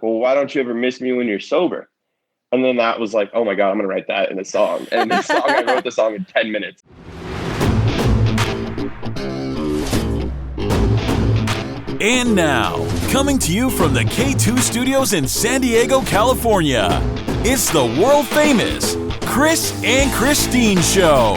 well, why don't you ever miss me when you're sober? And then that was like, oh my God, I'm going to write that in a song. And in the song, I wrote the song in 10 minutes. And now, coming to you from the K2 Studios in San Diego, California, it's the world-famous Chris and Christine Show.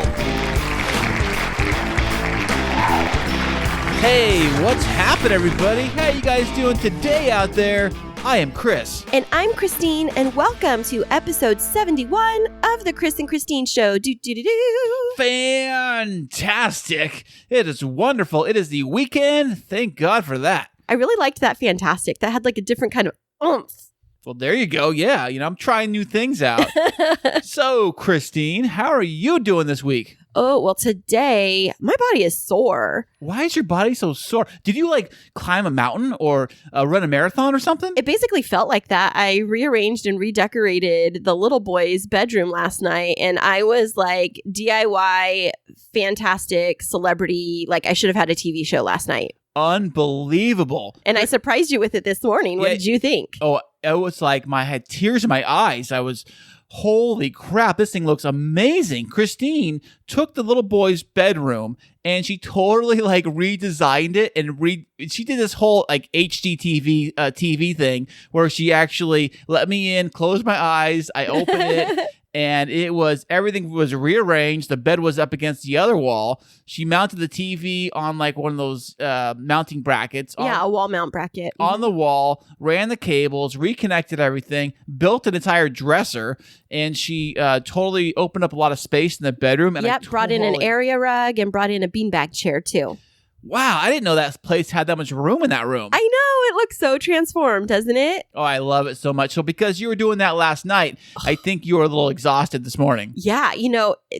Hey, what's happening, everybody? How you guys doing today out there? I am Chris. And I'm Christine, and welcome to episode 71 of the Chris and Christine Show. Fantastic. It is wonderful. It is the weekend. Thank God for that. I really liked that fantastic. That had like a different kind of oomph. Well, there you go. Yeah, I'm trying new things out. So, Christine, how are you doing this week? Oh, well, today, my body is sore. Why is your body so sore? Did you, climb a mountain or run a marathon or something? It basically felt like that. I rearranged and redecorated the little boy's bedroom last night, and I was like DIY, fantastic celebrity. Like, I should have had a TV show last night. Unbelievable. And I surprised you with it this morning. What did you think? Oh, it was like I had tears in my eyes. Holy crap, this thing looks amazing. Christine took the little boy's bedroom and she totally redesigned it and she did this whole HDTV TV thing where she actually let me in, closed my eyes, I opened it. And everything was rearranged. The bed was up against the other wall. She mounted the TV on one of those mounting brackets. A wall mount bracket. On the wall, ran the cables, reconnected everything, built an entire dresser, and she totally opened up a lot of space in the bedroom. And brought in an area rug and brought in a beanbag chair too. Wow, I didn't know that place had that much room in that room. I know, it looks so transformed, doesn't it? Oh, I love it so much. So because you were doing that last night, I think you were a little exhausted this morning. Yeah,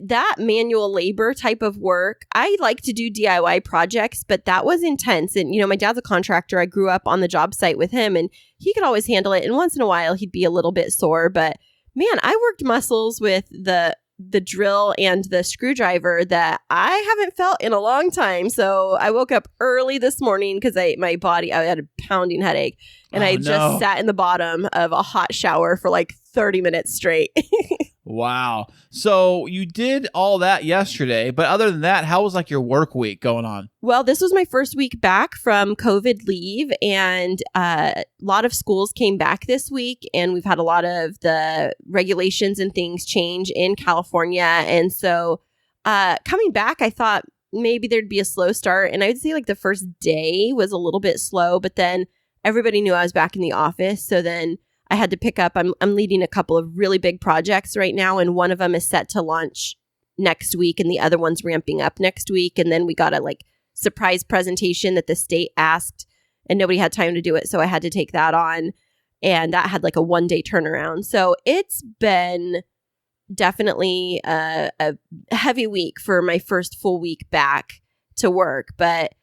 that manual labor type of work, I like to do DIY projects, but that was intense. And, my dad's a contractor. I grew up on the job site with him, and he could always handle it. And once in a while, he'd be a little bit sore. But, man, I worked muscles with the drill and the screwdriver that I haven't felt in a long time. So I woke up early this morning because I had a pounding headache, and I just sat in the bottom of a hot shower for 30 minutes straight. Wow. So you did all that yesterday, but other than that, how was your work week going on? Well, this was my first week back from COVID leave, and a lot of schools came back this week, and we've had a lot of the regulations and things change in California. And so coming back, I thought maybe there'd be a slow start, and I would say the first day was a little bit slow, but then everybody knew I was back in the office. So then I had to pick up. I'm leading a couple of really big projects right now, and one of them is set to launch next week, and the other one's ramping up next week. And then we got a surprise presentation that the state asked, and nobody had time to do it, so I had to take that on, and that had a 1-day turnaround. So it's been definitely a heavy week for my first full week back to work, but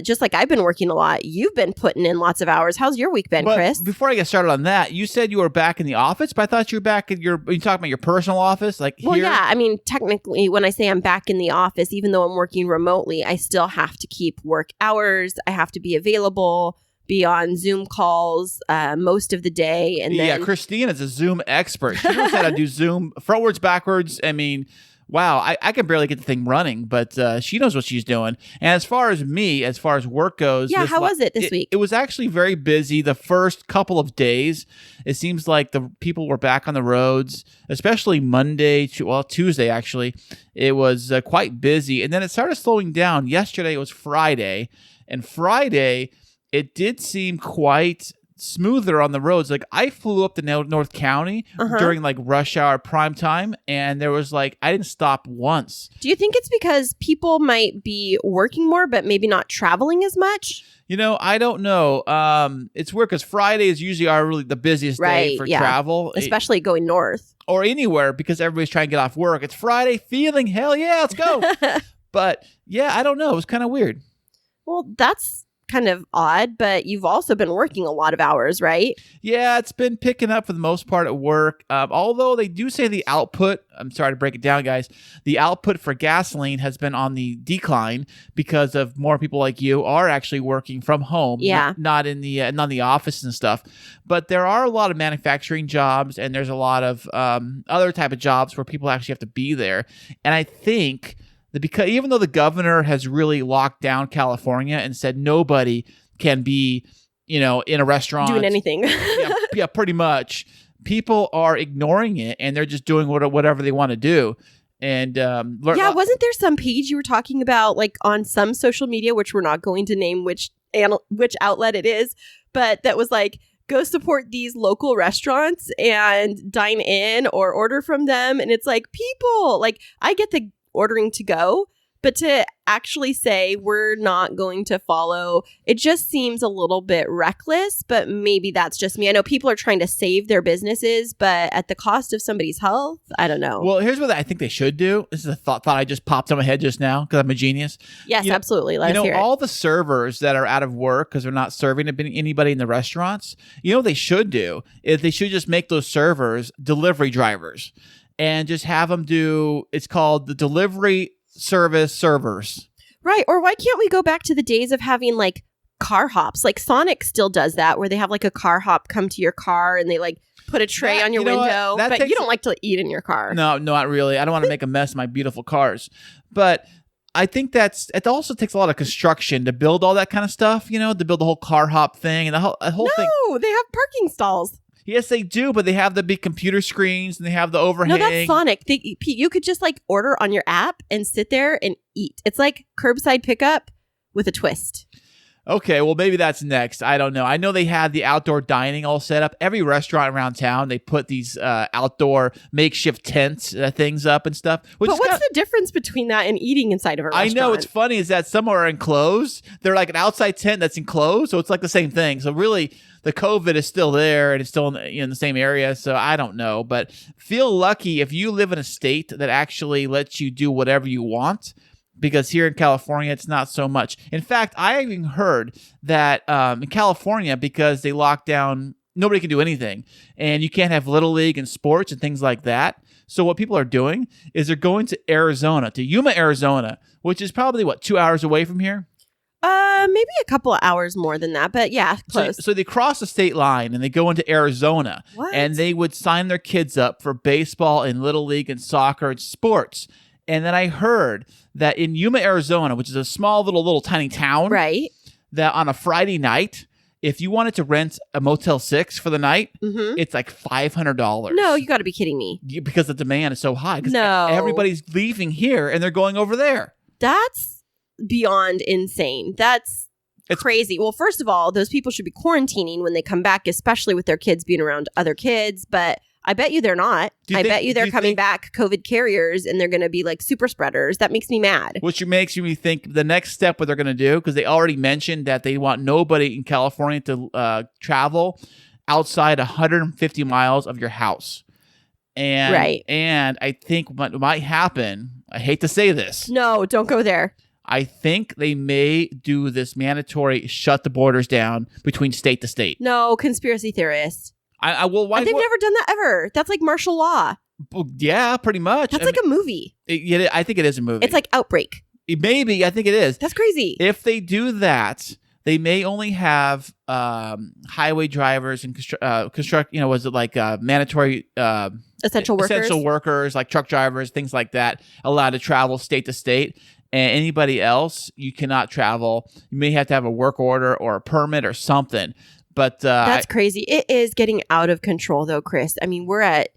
just I've been working a lot, you've been putting in lots of hours. How's your week been, Chris? Before I get started on that, you said you were back in the office, but I thought you were back in you talking about your personal office? Well, here? Yeah. I mean, technically, when I say I'm back in the office, even though I'm working remotely, I still have to keep work hours. I have to be available, be on Zoom calls most of the day. And then Christine is a Zoom expert. She knows how to do Zoom frontwards, backwards. I mean, wow, I can barely get the thing running, but she knows what she's doing. And as far as work goes... Yeah, how was it this week? It was actually very busy the first couple of days. It seems like the people were back on the roads, especially Tuesday, actually. It was quite busy. And then it started slowing down. Yesterday was Friday. And Friday, it did seem quite smoother on the roads. I flew up to North County during rush hour prime time, and there was I didn't stop once. Do you think it's because people might be working more but maybe not traveling as much? I don't know. It's weird because Friday is usually really the busiest day for travel, especially going north or anywhere, because everybody's trying to get off work. It's Friday feeling, hell yeah, let's go. But yeah, I don't know, it was kind of weird. Well, that's kind of odd, but you've also been working a lot of hours, right? Yeah, it's been picking up for the most part at work. Although they do say the output, I'm sorry to break it down, guys, the output for gasoline has been on the decline because of more people like you are actually working from home, not in the office and stuff. But there are a lot of manufacturing jobs, and there's a lot of other type of jobs where people actually have to be there. And I think that because even though the governor has really locked down California and said nobody can be, in a restaurant doing anything, yeah, pretty much, people are ignoring it and they're just doing whatever they want to do. And wasn't there some page you were talking about, like on some social media, which we're not going to name which outlet it is, but that was like, go support these local restaurants and dine in or order from them. And it's like, people, like, I get the ordering to go, but to actually say we're not going to follow, it just seems a little bit reckless. But maybe that's just me. I know people are trying to save their businesses, but at the cost of somebody's health, I don't know. Well, here's what I think they should do. This is a thought I just popped in my head just now because I'm a genius. Yes, absolutely. Let us hear it. All the servers that are out of work because they're not serving anybody in the restaurants, what they should do is they should just make those servers delivery drivers and just have them do, it's called the delivery service servers. Right. Or why can't we go back to the days of having like car hops? Like Sonic still does that, where they have like a car hop come to your car and they like put a tray on your window. But you don't like to eat in your car. No, not really. I don't want to make a mess of my beautiful cars. But I think it also takes a lot of construction to build all that kind of stuff, to build the whole car hop thing and the whole thing. No, they have parking stalls. Yes, they do, but they have the big computer screens and they have the overhang. No, that's Sonic. You could just like order on your app and sit there and eat. It's like curbside pickup with a twist. Okay, well, maybe that's next. I don't know. I know they had the outdoor dining all set up. Every restaurant around town, they put these outdoor makeshift tents things up and stuff. But what's the difference between that and eating inside of a restaurant? I know. It's funny is that some are enclosed. They're like an outside tent that's enclosed, so it's like the same thing. So really, the COVID is still there and it's still in the same area. So I don't know. But feel lucky if you live in a state that actually lets you do whatever you want. Because here in California, it's not so much. In fact, I even heard that in California, because they locked down, nobody can do anything. And you can't have Little League and sports and things like that. So what people are doing is they're going to Yuma, Arizona, which is probably, 2 hours away from here? Maybe a couple of hours more than that, but yeah, close. So they cross the state line and they go into Arizona. What? And they would sign their kids up for baseball and Little League and soccer and sports. And then I heard that in Yuma, Arizona, which is a small little tiny town, right? That on a Friday night, if you wanted to rent a Motel 6 for the night, it's like $500. No, you got to be kidding me. Because the demand is so high. No. Everybody's leaving here and they're going over there. That's beyond insane. It's crazy. Well, first of all, those people should be quarantining when they come back, especially with their kids being around other kids. But I bet you they're not. I bet you they're coming back COVID carriers and they're going to be like super spreaders. That makes me mad. Which makes me think the next step what they're going to do, because they already mentioned that they want nobody in California to travel outside 150 miles of your house. And I think what might happen, I hate to say this. No, don't go there. I think they may do this mandatory shut the borders down between state to state. No, conspiracy theorists. They've never done that ever. That's like martial law. Well, yeah, pretty much. That's like a movie. I think it is a movie. It's like Outbreak. Maybe. I think it is. That's crazy. If they do that, they may only have highway drivers and construct. Was it like mandatory essential workers like truck drivers, things like that, allowed to travel state to state. And anybody else, you cannot travel. You may have to have a work order or a permit or something. But that's crazy. It is getting out of control, though, Chris. I mean, we're at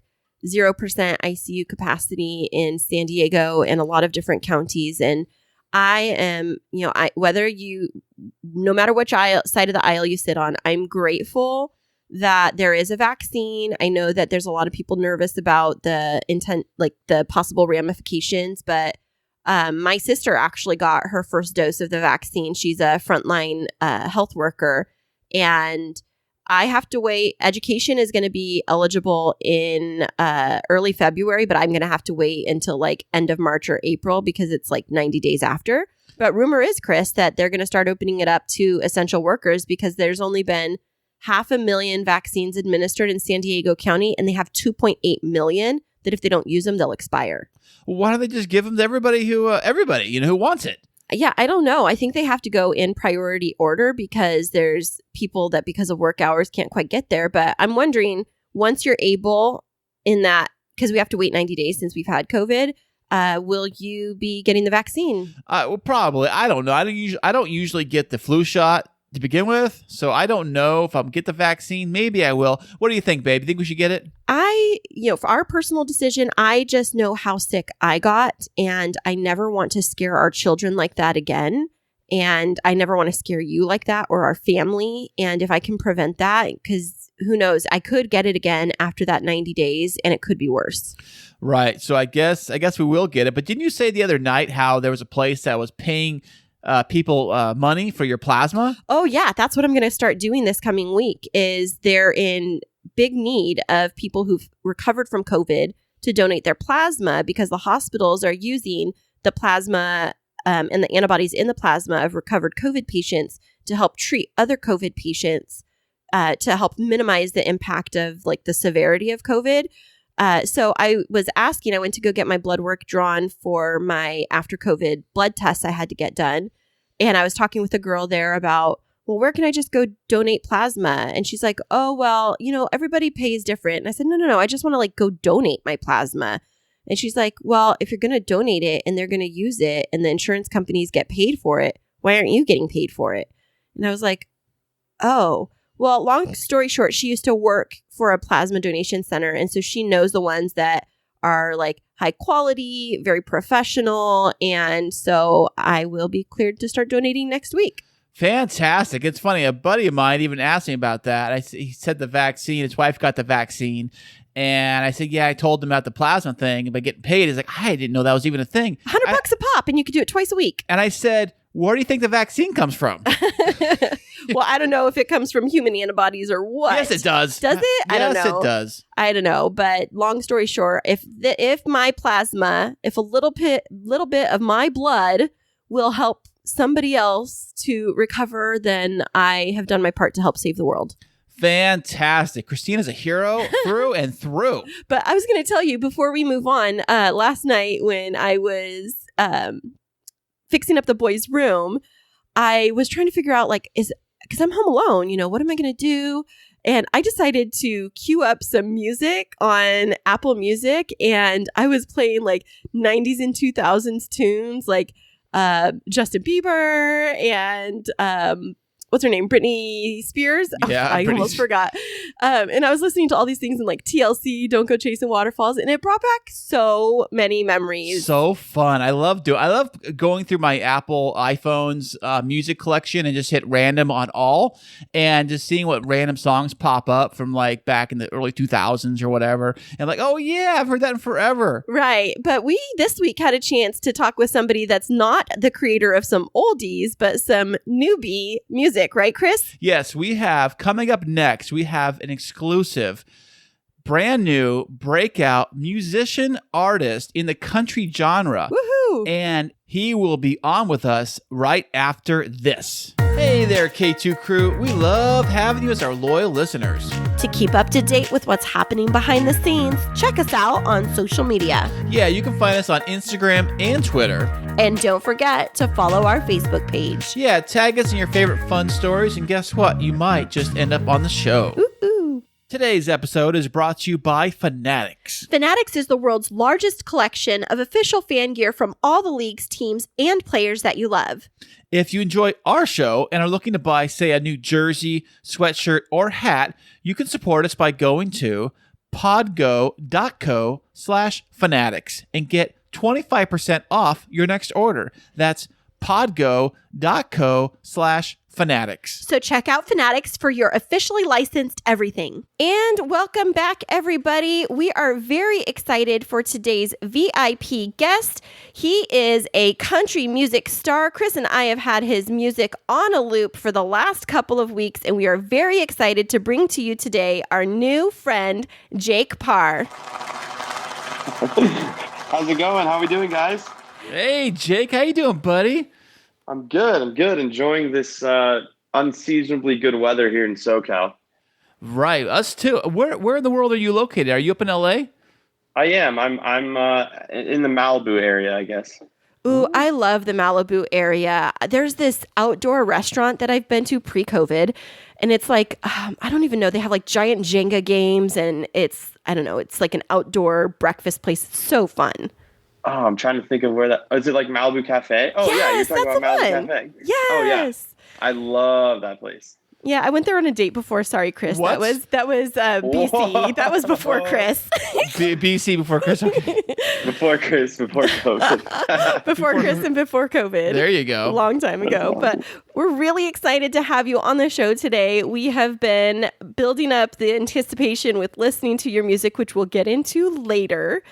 0% ICU capacity in San Diego and a lot of different counties. And I am, no matter which side of the aisle you sit on, I'm grateful that there is a vaccine. I know that there's a lot of people nervous about the possible ramifications, but my sister actually got her first dose of the vaccine. She's a frontline health worker. And I have to wait. Education is going to be eligible in early February, but I'm going to have to wait until like end of March or April because it's like 90 days after. But rumor is, Chris, that they're going to start opening it up to essential workers because there's only been 500,000 vaccines administered in San Diego County, and they have 2.8 million that if they don't use them, they'll expire. Why don't they just give them to everybody who wants it? Yeah, I don't know. I think they have to go in priority order because there's people that because of work hours can't quite get there. But I'm wondering, once you're able in that, because we have to wait 90 days since we've had COVID, will you be getting the vaccine? Well, probably. I don't know. I don't usually get the flu shot to begin with, so I don't know if I'll get the vaccine. Maybe I will. What do you think, babe? You think we should get it? For our personal decision, I just know how sick I got, and I never want to scare our children like that again. And I never want to scare you like that or our family. And if I can prevent that, because who knows, I could get it again after that 90 days and it could be worse. Right. So I guess we will get it. But didn't you say the other night how there was a place that was paying people money for your plasma? Oh, yeah. That's what I'm going to start doing this coming week is they're in big need of people who've recovered from COVID to donate their plasma because the hospitals are using the plasma and the antibodies in the plasma of recovered COVID patients to help treat other COVID patients to help minimize the impact of like the severity of COVID. So I was asking, I went to go get my blood work drawn for my after COVID blood tests I had to get done. And I was talking with a girl there about, well, where can I just go donate plasma? And she's like, oh, well, everybody pays different. And I said, no. I just want to like go donate my plasma. And she's like, well, if you're going to donate it and they're going to use it and the insurance companies get paid for it, why aren't you getting paid for it? And I was like, oh, well, long story short, she used to work for a plasma donation center. And so she knows the ones that are like high quality, very professional. And so I will be cleared to start donating next week. Fantastic. It's funny. A buddy of mine even asked me about that. He said the vaccine, his wife got the vaccine. And I said, yeah, I told him about the plasma thing, but getting paid. He's like, I didn't know that was even a thing. $100 a pop, and you could do it twice a week. And I said, where do you think the vaccine comes from? Well, I don't know if it comes from human antibodies or what. Yes, it does. Does it? I don't know. Yes, it does. I don't know. But long story short, if my plasma, if a little bit of my blood will help somebody else to recover, then I have done my part to help save the world. Fantastic. Christina's a hero through and through. But I was going to tell you before we move on, last night when I was fixing up the boys' room, I was trying to figure out because I'm home alone, what am I going to do? And I decided to queue up some music on Apple Music, and I was playing like 90s and 2000s tunes like Justin Bieber and what's her name? Britney Spears. Yeah, I almost forgot. And I was listening to all these things in like TLC, Don't Go Chasing Waterfalls, and it brought back so many memories. So fun. I love going through my Apple iPhone's music collection and just hit random on all and just seeing what random songs pop up from like back in the early 2000s or whatever. And like, oh yeah, I've heard that in forever. Right. But we this week had a chance to talk with somebody that's not the creator of some oldies, but some newbie music. Right, Chris? Yes, we have coming up next, we have an exclusive brand new breakout musician artist in the country genre. Woohoo! And he will be on with us right after this. Hey there, K2 crew. We love having you as our loyal listeners. To keep up to date with what's happening behind the scenes, check us out on social media. Yeah, you can find us on Instagram and Twitter. And don't forget to follow our Facebook page. Yeah, tag us in your favorite fun stories, and guess what? You might just end up on the show. Ooh. Today's episode is brought to you by Fanatics. Fanatics is the world's largest collection of official fan gear from all the leagues, teams, and players that you love. If you enjoy our show and are looking to buy, say, a new jersey, sweatshirt, or hat, you can support us by going to podgo.co/fanatics and get 25% off your next order. That's podgo.co/fanatics. So check out Fanatics for your officially licensed everything. And welcome back, everybody. We are very excited for today's VIP guest. He is a country music star. Chris and I have had his music on a loop for the last couple of weeks, and we are very excited to bring to you today our new friend, Jake Parr. How's it going? How we doing, guys? Hey, Jake. How you doing, buddy? I'm good. I'm good. Enjoying this unseasonably good weather here in SoCal. Right, us too. Where in the world are you located? Are you up in LA? I am. I'm in the Malibu area, I guess. Ooh, I love the Malibu area. There's this outdoor restaurant that I've been to pre-COVID, and it's like, I don't even know. They have like giant Jenga games, and I don't know, it's like an outdoor breakfast place. It's so fun. Oh, I'm trying to think of where that. Is it like Malibu Cafe? Oh yeah, you're Yes, talking that's about the Malibu one. Cafe. Yes. Oh yeah, I love that place. Yeah, I went there on a date before. Sorry, Chris. What? That was BC. That was before Chris. BC before Chris. Okay. Before COVID. Before Chris and before COVID. There you go. A long time ago. But we're really excited to have you on the show today. We have been building up the anticipation with listening to your music, which we'll get into later.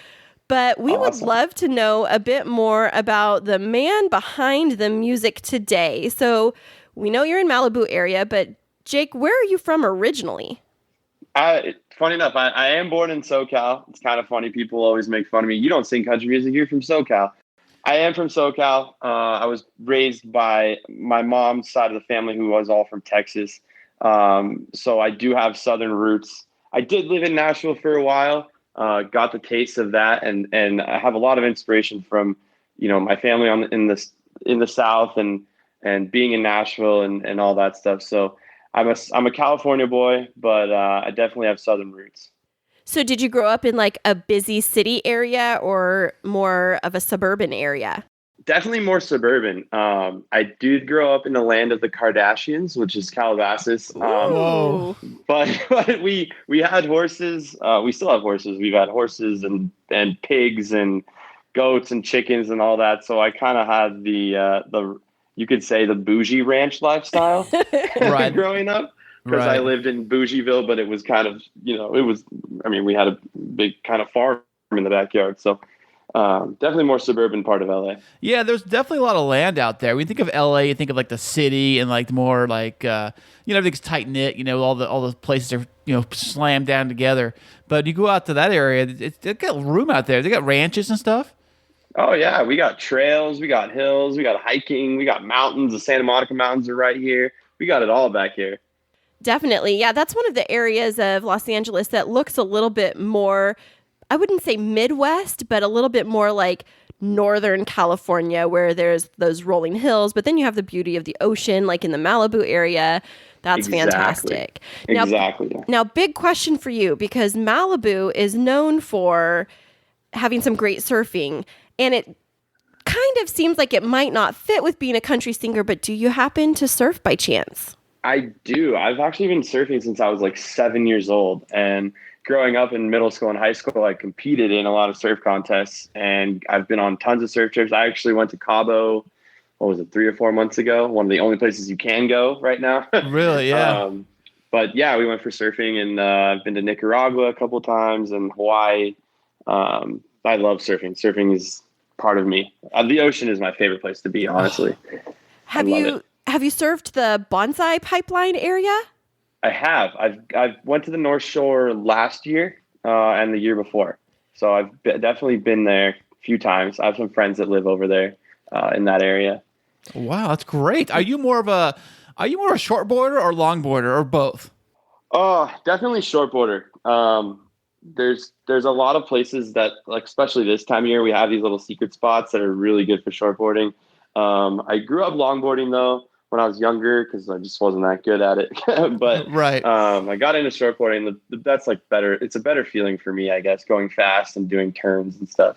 But we would love to know a bit more about the man behind the music today. So we know you're in Malibu area, but Jake, where are you from originally? Funny enough, I am born in SoCal. It's kind of funny. People always make fun of me. You don't sing country music. You're from SoCal. I am from SoCal. I was raised by my mom's side of the family, who was all from Texas. So I do have Southern roots. I did live in Nashville for a while. Got the taste of that, and I have a lot of inspiration from, my family in the South and being in Nashville and all that stuff. So I'm a California boy, but I definitely have Southern roots. So did you grow up in like a busy city area or more of a suburban area? Definitely more suburban. I did grow up in the land of the Kardashians, which is Calabasas. Whoa. But we had horses. We still have horses. We've had horses and pigs and goats and chickens and all that. So I kind of had the you could say the bougie ranch lifestyle Right. growing up, because I lived in Bougieville, but it was kind of, we had a big kind of farm in the backyard. So definitely more suburban part of LA. Yeah, there's definitely a lot of land out there. When you think of LA, you think of like the city and like more like everything's tight knit. All the places are slammed down together. But you go out to that area, they got room out there. They got ranches and stuff. Oh yeah, we got trails, we got hills, we got hiking, we got mountains. The Santa Monica Mountains are right here. We got it all back here. Definitely. Yeah, that's one of the areas of Los Angeles that looks a little bit more, I wouldn't say Midwest, but a little bit more like Northern California, where there's those rolling hills, but then you have the beauty of the ocean, like in the Malibu area. That's fantastic. Exactly. Now, big question for you, because Malibu is known for having some great surfing, and it kind of seems like it might not fit with being a country singer, but do you happen to surf by chance? I do. I've actually been surfing since I was like 7 years old. And growing up in middle school and high school, I competed in a lot of surf contests, and I've been on tons of surf trips. I actually went to Cabo, 3 or 4 months ago? One of the only places you can go right now. Really? Yeah. But yeah, we went for surfing, and I've been to Nicaragua a couple of times and Hawaii. I love surfing. Surfing is part of me. The ocean is my favorite place to be, honestly. Have you surfed the Bonsai Pipeline area? I have. I've went to the North Shore last year and the year before. So I've definitely been there a few times. I have some friends that live over there in that area. Wow, that's great. Are you more of a shortboarder or longboarder or both? Oh, definitely shortboarder. There's a lot of places that, like, especially this time of year, we have these little secret spots that are really good for shortboarding. I grew up longboarding though when I was younger, because I just wasn't that good at it. But right. I got into shortboarding. That's like better. It's a better feeling for me, I guess, going fast and doing turns and stuff.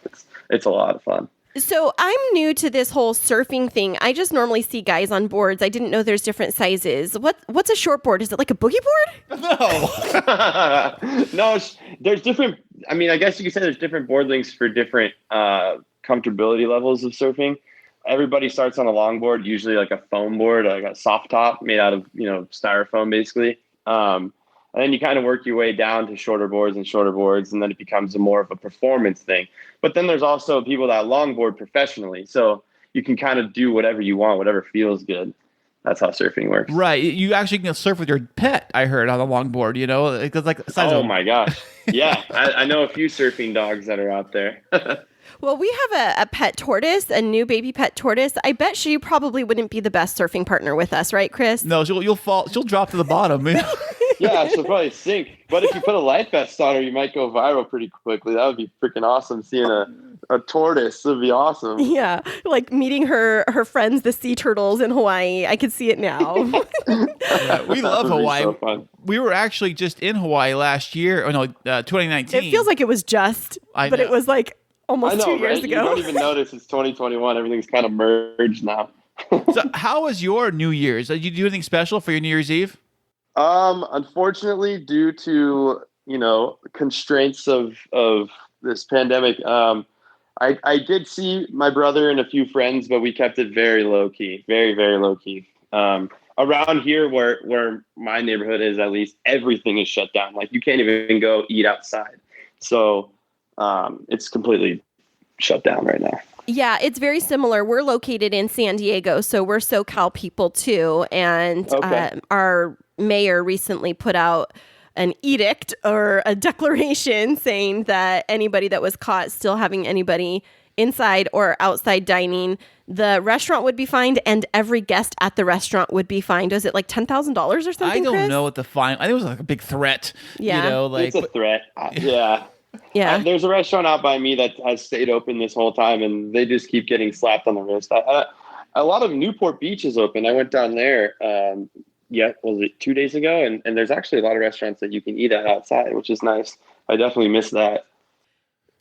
It's a lot of fun. So I'm new to this whole surfing thing. I just normally see guys on boards. I didn't know there's different sizes. What's a shortboard? Is it like a boogie board? No. No, there's different. I mean, I guess you could say there's different board lengths for different comfortability levels of surfing. Everybody starts on a longboard, usually like a foam board, like a soft top made out of, styrofoam, basically. And then you kind of work your way down to shorter boards, and then it becomes more of a performance thing. But then there's also people that longboard professionally. So you can kind of do whatever you want, whatever feels good. That's how surfing works. Right. You actually can surf with your pet, I heard, on the longboard, Because like my gosh. Yeah. I know a few surfing dogs that are out there. Well, we have a pet tortoise, a new baby pet tortoise. I bet she probably wouldn't be the best surfing partner with us, right, Chris? No, you'll fall. She'll drop to the bottom. Yeah, she'll probably sink. But if you put a life vest on her, you might go viral pretty quickly. That would be freaking awesome. Seeing a tortoise would be awesome. Yeah, like meeting her friends, the sea turtles in Hawaii. I could see it now. Yeah, we love Hawaii. So fun. We were actually just in Hawaii last year. 2019. It feels like it was just, but it was like almost 2 years ago. You don't even notice it's 2021. Everything's kind of merged now. So how was your New Year's? Did you do anything special for your New Year's Eve? Unfortunately, due to, constraints of this pandemic, I did see my brother and a few friends, but we kept it very low key, very, very low key. Around here where my neighborhood is, at least, everything is shut down. Like, you can't even go eat outside. So it's completely shut down right now. Yeah, it's very similar. We're located in San Diego, so we're SoCal people too. And our mayor recently put out an edict or a declaration saying that anybody that was caught still having anybody inside or outside dining, the restaurant would be fined, and every guest at the restaurant would be fined. Was it like $10,000 or something? I don't Chris? know what the fine. I think it was like a big threat. Yeah, it's a threat. Yeah. Yeah. There's a restaurant out by me that has stayed open this whole time, and they just keep getting slapped on the wrist. A lot of Newport Beach is open. I went down there, was it 2 days ago? And there's actually a lot of restaurants that you can eat at outside, which is nice. I definitely miss that.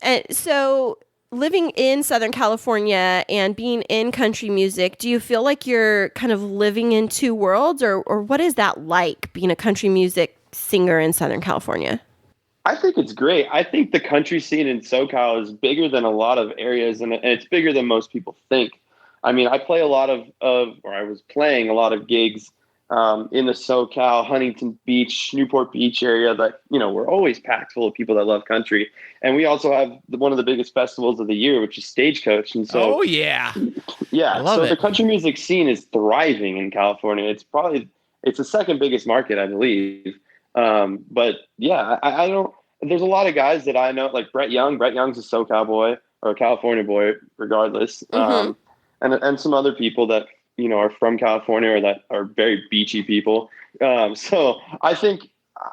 And so living in Southern California and being in country music, do you feel like you're kind of living in two worlds, or what is that like, being a country music singer in Southern California? I think it's great. I think the country scene in SoCal is bigger than a lot of areas, and it's bigger than most people think. I mean, I play I was playing a lot of gigs in the SoCal, Huntington Beach, Newport Beach area that, we're always packed full of people that love country. And we also have one of the biggest festivals of the year, which is Stagecoach. And so, yeah. Yeah. I love it. The country music scene is thriving in California. It's the second biggest market, I believe. But yeah, I don't, there's a lot of guys that I know, like Brett Young. Brett Young's a SoCal boy or a California boy, regardless. Mm-hmm. And some other people that, are from California or that are very beachy people. So I think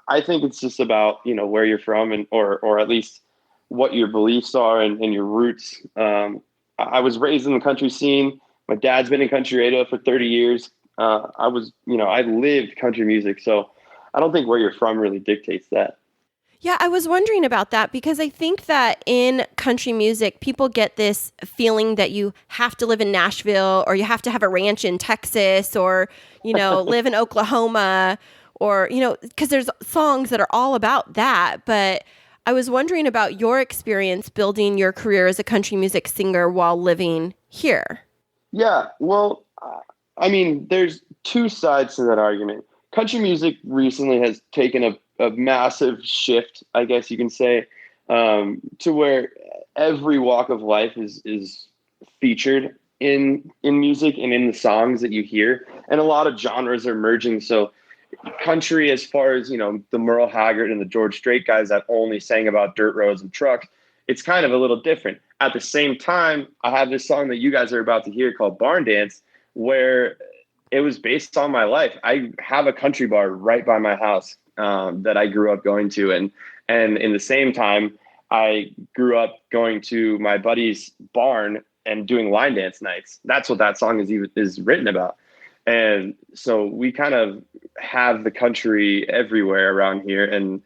it's just about, where you're from and, or at least what your beliefs are and your roots. I was raised in the country scene. My dad's been in country radio for 30 years. I lived country music. So I don't think where you're from really dictates that. Yeah, I was wondering about that because I think that in country music, people get this feeling that you have to live in Nashville or you have to have a ranch in Texas or, live in Oklahoma or, because there's songs that are all about that. But I was wondering about your experience building your career as a country music singer while living here. Yeah, well, there's two sides to that argument. Country music recently has taken a massive shift, I guess you can say, to where every walk of life is featured in music and in the songs that you hear. And a lot of genres are merging. So country, as far as, the Merle Haggard and the George Strait guys that only sang about dirt roads and trucks, it's kind of a little different. At the same time, I have this song that you guys are about to hear called Barn Dance, where it was based on my life. I have a country bar right by my house that I grew up going to. And in the same time, I grew up going to my buddy's barn and doing line dance nights. That's what that song is written about. And so we kind of have the country everywhere around here. And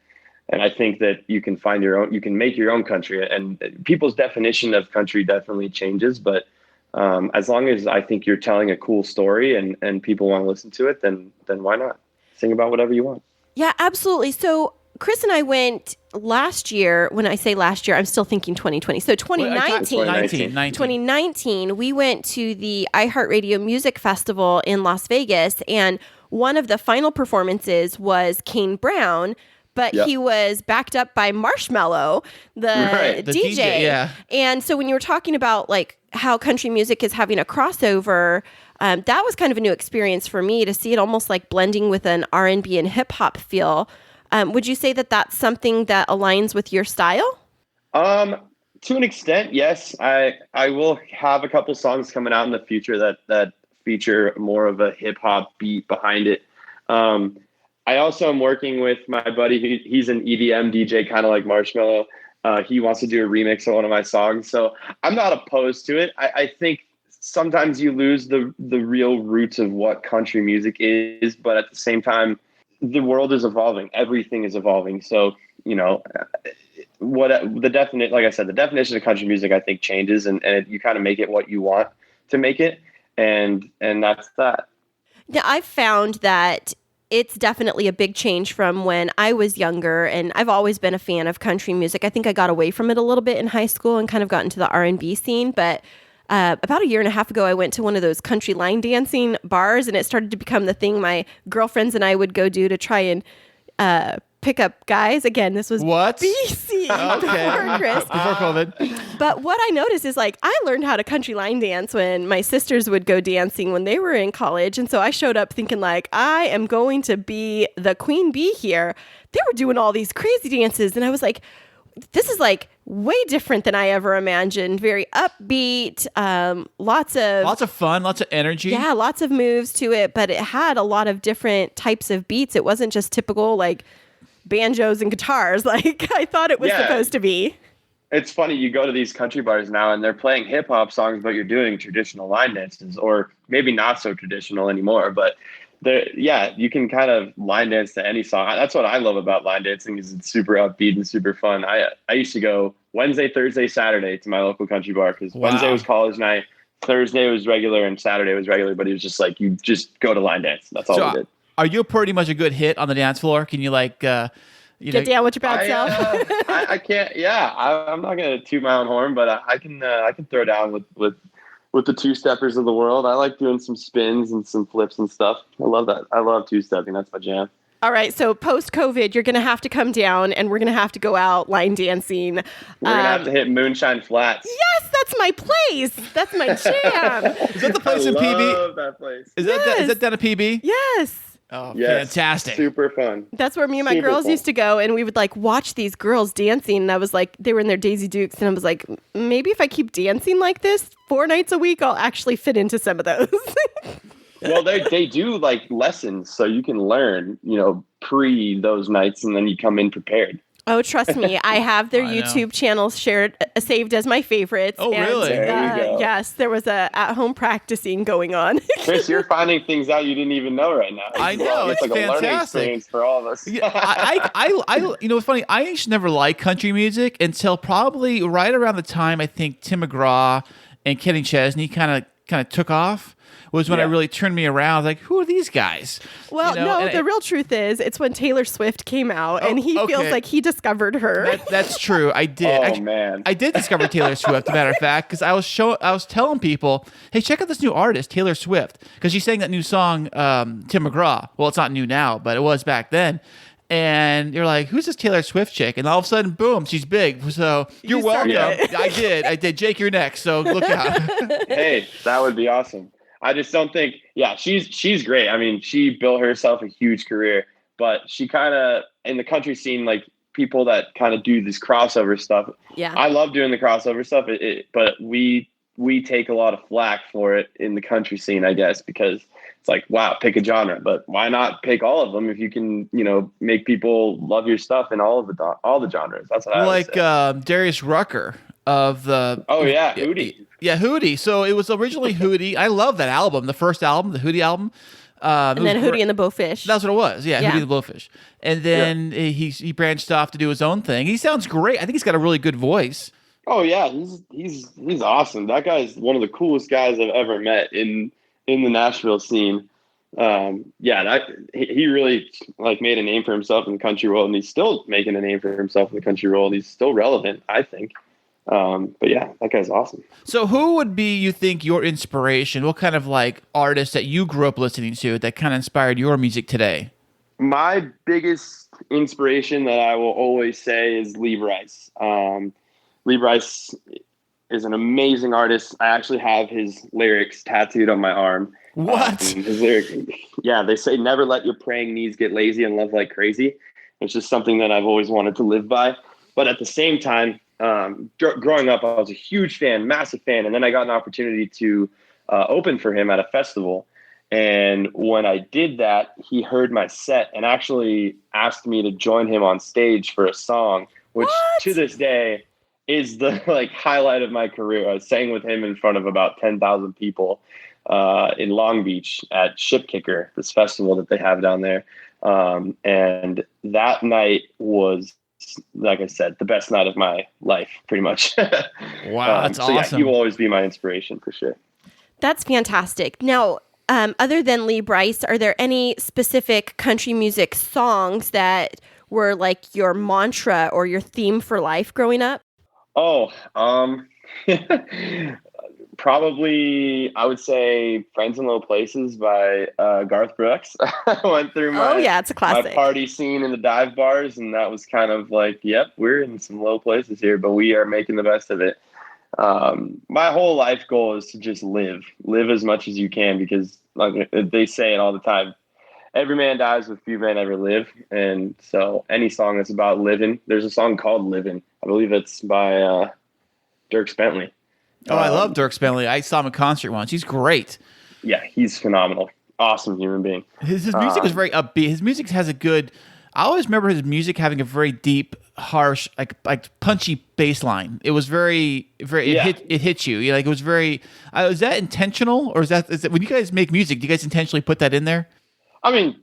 I think that you can find you can make your own country, and people's definition of country definitely changes. But as long as I think you're telling a cool story and people want to listen to it, then why not sing about whatever you want? Yeah, absolutely. So Chris and I went last year. When I say last year, I'm still thinking 2020. So 2019, we went to the iHeartRadio Music Festival in Las Vegas, and one of the final performances was Kane Brown, but he was backed up by Marshmello, the DJ. Yeah. And so when you were talking about like how country music is having a crossover, that was kind of a new experience for me to see it almost like blending with an R&B and hip hop feel. Would you say that that's something that aligns with your style? To an extent, yes. I will have a couple songs coming out in the future that feature more of a hip hop beat behind it. I also am working with my buddy. He's an EDM DJ, kind of like Marshmello. He wants to do a remix of one of my songs. So I'm not opposed to it. I think sometimes you lose the real roots of what country music is, but at the same time, the world is evolving. Everything is evolving. So, what the definite, like I said, the definition of country music, I think changes and you kind of make it what you want to make it. And that's that. Yeah, I've found that it's definitely a big change from when I was younger, and I've always been a fan of country music. I think I got away from it a little bit in high school and kind of got into the R&B scene, but about a year and a half ago, I went to one of those country line dancing bars, and it started to become the thing my girlfriends and I would go do to try and pick up guys. Again, this was BC before Chris. Before COVID. But what I noticed is I learned how to country line dance when my sisters would go dancing when they were in college. And so I showed up thinking I am going to be the queen bee here. They were doing all these crazy dances. And I was like, this is way different than I ever imagined. Very upbeat, lots of fun, lots of energy. Yeah, lots of moves to it, but it had a lot of different types of beats. It wasn't just typical banjos and guitars I thought it was supposed to be. It's funny, you go to these country bars now and they're playing hip hop songs, but you're doing traditional line dances, or maybe not so traditional anymore, but you can kind of line dance to any song. That's what I love about line dancing, is it's super upbeat and super fun. I used to go Wednesday, Thursday, Saturday to my local country bar, because Wednesday was college night, Thursday was regular, and Saturday was regular, but it was just you just go to line dance. That's all we did. Are you pretty much a good hit on the dance floor? Can you get down with your bad self? I can't. Yeah, I'm not gonna toot my own horn, but I can throw down with the two-steppers of the world. I like doing some spins and some flips and stuff. I love that. I love two-stepping. That's my jam. All right, so post-COVID, you're going to have to come down, and we're going to have to go out line dancing. We're going to have to hit Moonshine Flats. Yes, that's my place. That's my jam. Is that the place in PB? I love that place. Is that down at PB? Yes. Oh, yes. Fantastic. Super fun. That's where me and my girls used to go, and we would watch these girls dancing, and I was they were in their Daisy Dukes, and I was maybe if I keep dancing like this 4 nights a week, I'll actually fit into some of those. Well, they do lessons, so you can learn, pre those nights, and then you come in prepared. Oh, trust me, I have their YouTube channels saved as my favorites. Oh, really? There you go. Yes, there was a at-home practicing going on. Chris, you're finding things out you didn't even know right now. I know, it's a fantastic. learning experience for all of us. Yeah, it's funny. I actually never liked country music until probably right around the time I think Tim McGraw and Kenny Chesney kind of took off. Was when I really turned me around. I was like, who are these guys? Well, the real truth is, it's when Taylor Swift came out, and he feels like he discovered her. That's true. I did. Man, I did discover Taylor Swift. As a matter of fact, because I was telling people, hey, check out this new artist, Taylor Swift, because she sang that new song, Tim McGraw. Well, it's not new now, but it was back then. And you're like, who's this Taylor Swift chick? And all of a sudden, boom, she's big. So you're welcome. I did. Jake, you're next. So look out. Hey, that would be awesome. I just don't think, she's great. I mean, she built herself a huge career, but she kind of, in the country scene, people that kind of do this crossover stuff. Yeah. I love doing the crossover stuff, but we take a lot of flack for it in the country scene, I guess, because it's wow, pick a genre, but why not pick all of them if you can, make people love your stuff in all the genres. That's what I would say. Darius Rucker of the... Oh, yeah, Hootie. Yeah, Hootie. So it was originally Hootie. I love that album, the first album, the Hootie album. And then Hootie and the Blowfish. That's what it was. Yeah, Hootie and the Blowfish. And then he branched off to do his own thing. He sounds great. I think he's got a really good voice. Oh yeah, he's awesome. That guy's one of the coolest guys I've ever met in the Nashville scene. He really made a name for himself in the country world, and he's still making a name for himself in the country world. He's still relevant, I think. But yeah, that guy's awesome. So who would be, you think, your inspiration? What kind of artist that you grew up listening to that kind of inspired your music today? My biggest inspiration that I will always say is Lee Brice. Lee Brice is an amazing artist. I actually have his lyrics tattooed on my arm. What? His lyrics, they say, never let your praying knees get lazy and love like crazy. It's just something that I've always wanted to live by. But at the same time, growing up, I was a huge fan, massive fan. And then I got an opportunity to open for him at a festival. And when I did that, he heard my set and actually asked me to join him on stage for a song, which to this day is the like highlight of my career. I sang with him in front of about 10,000 people in Long Beach at Ship Kicker, this festival that they have down there. And that night was, like I said, the best night of my life, pretty much. Wow, that's awesome. Yeah, he will always be my inspiration for sure. That's fantastic. Now, other than Lee Brice, are there any specific country music songs that were like your mantra or your theme for life growing up? Oh, probably I would say "Friends in Low Places" by Garth Brooks. I went through it's a classic. my party scene in the dive bars, and that was kind of like, yep, we're in some low places here, but we are making the best of it. My whole life goal is to just live as much as you can, because like they say it all the time, every man dies but few men ever live. And so any song that's about living, there's a song called "Living." I believe it's by Dierks Bentley. Oh, I love Dierks Bentley. I saw him in concert once. He's great. Yeah, he's phenomenal. Awesome human being. His music was very upbeat. His music has a good, I always remember his music having a very deep, harsh, like punchy bass line. It was very, it hit you. Like it was very, is that intentional, or is that when you guys make music, do you guys intentionally put that in there? I mean,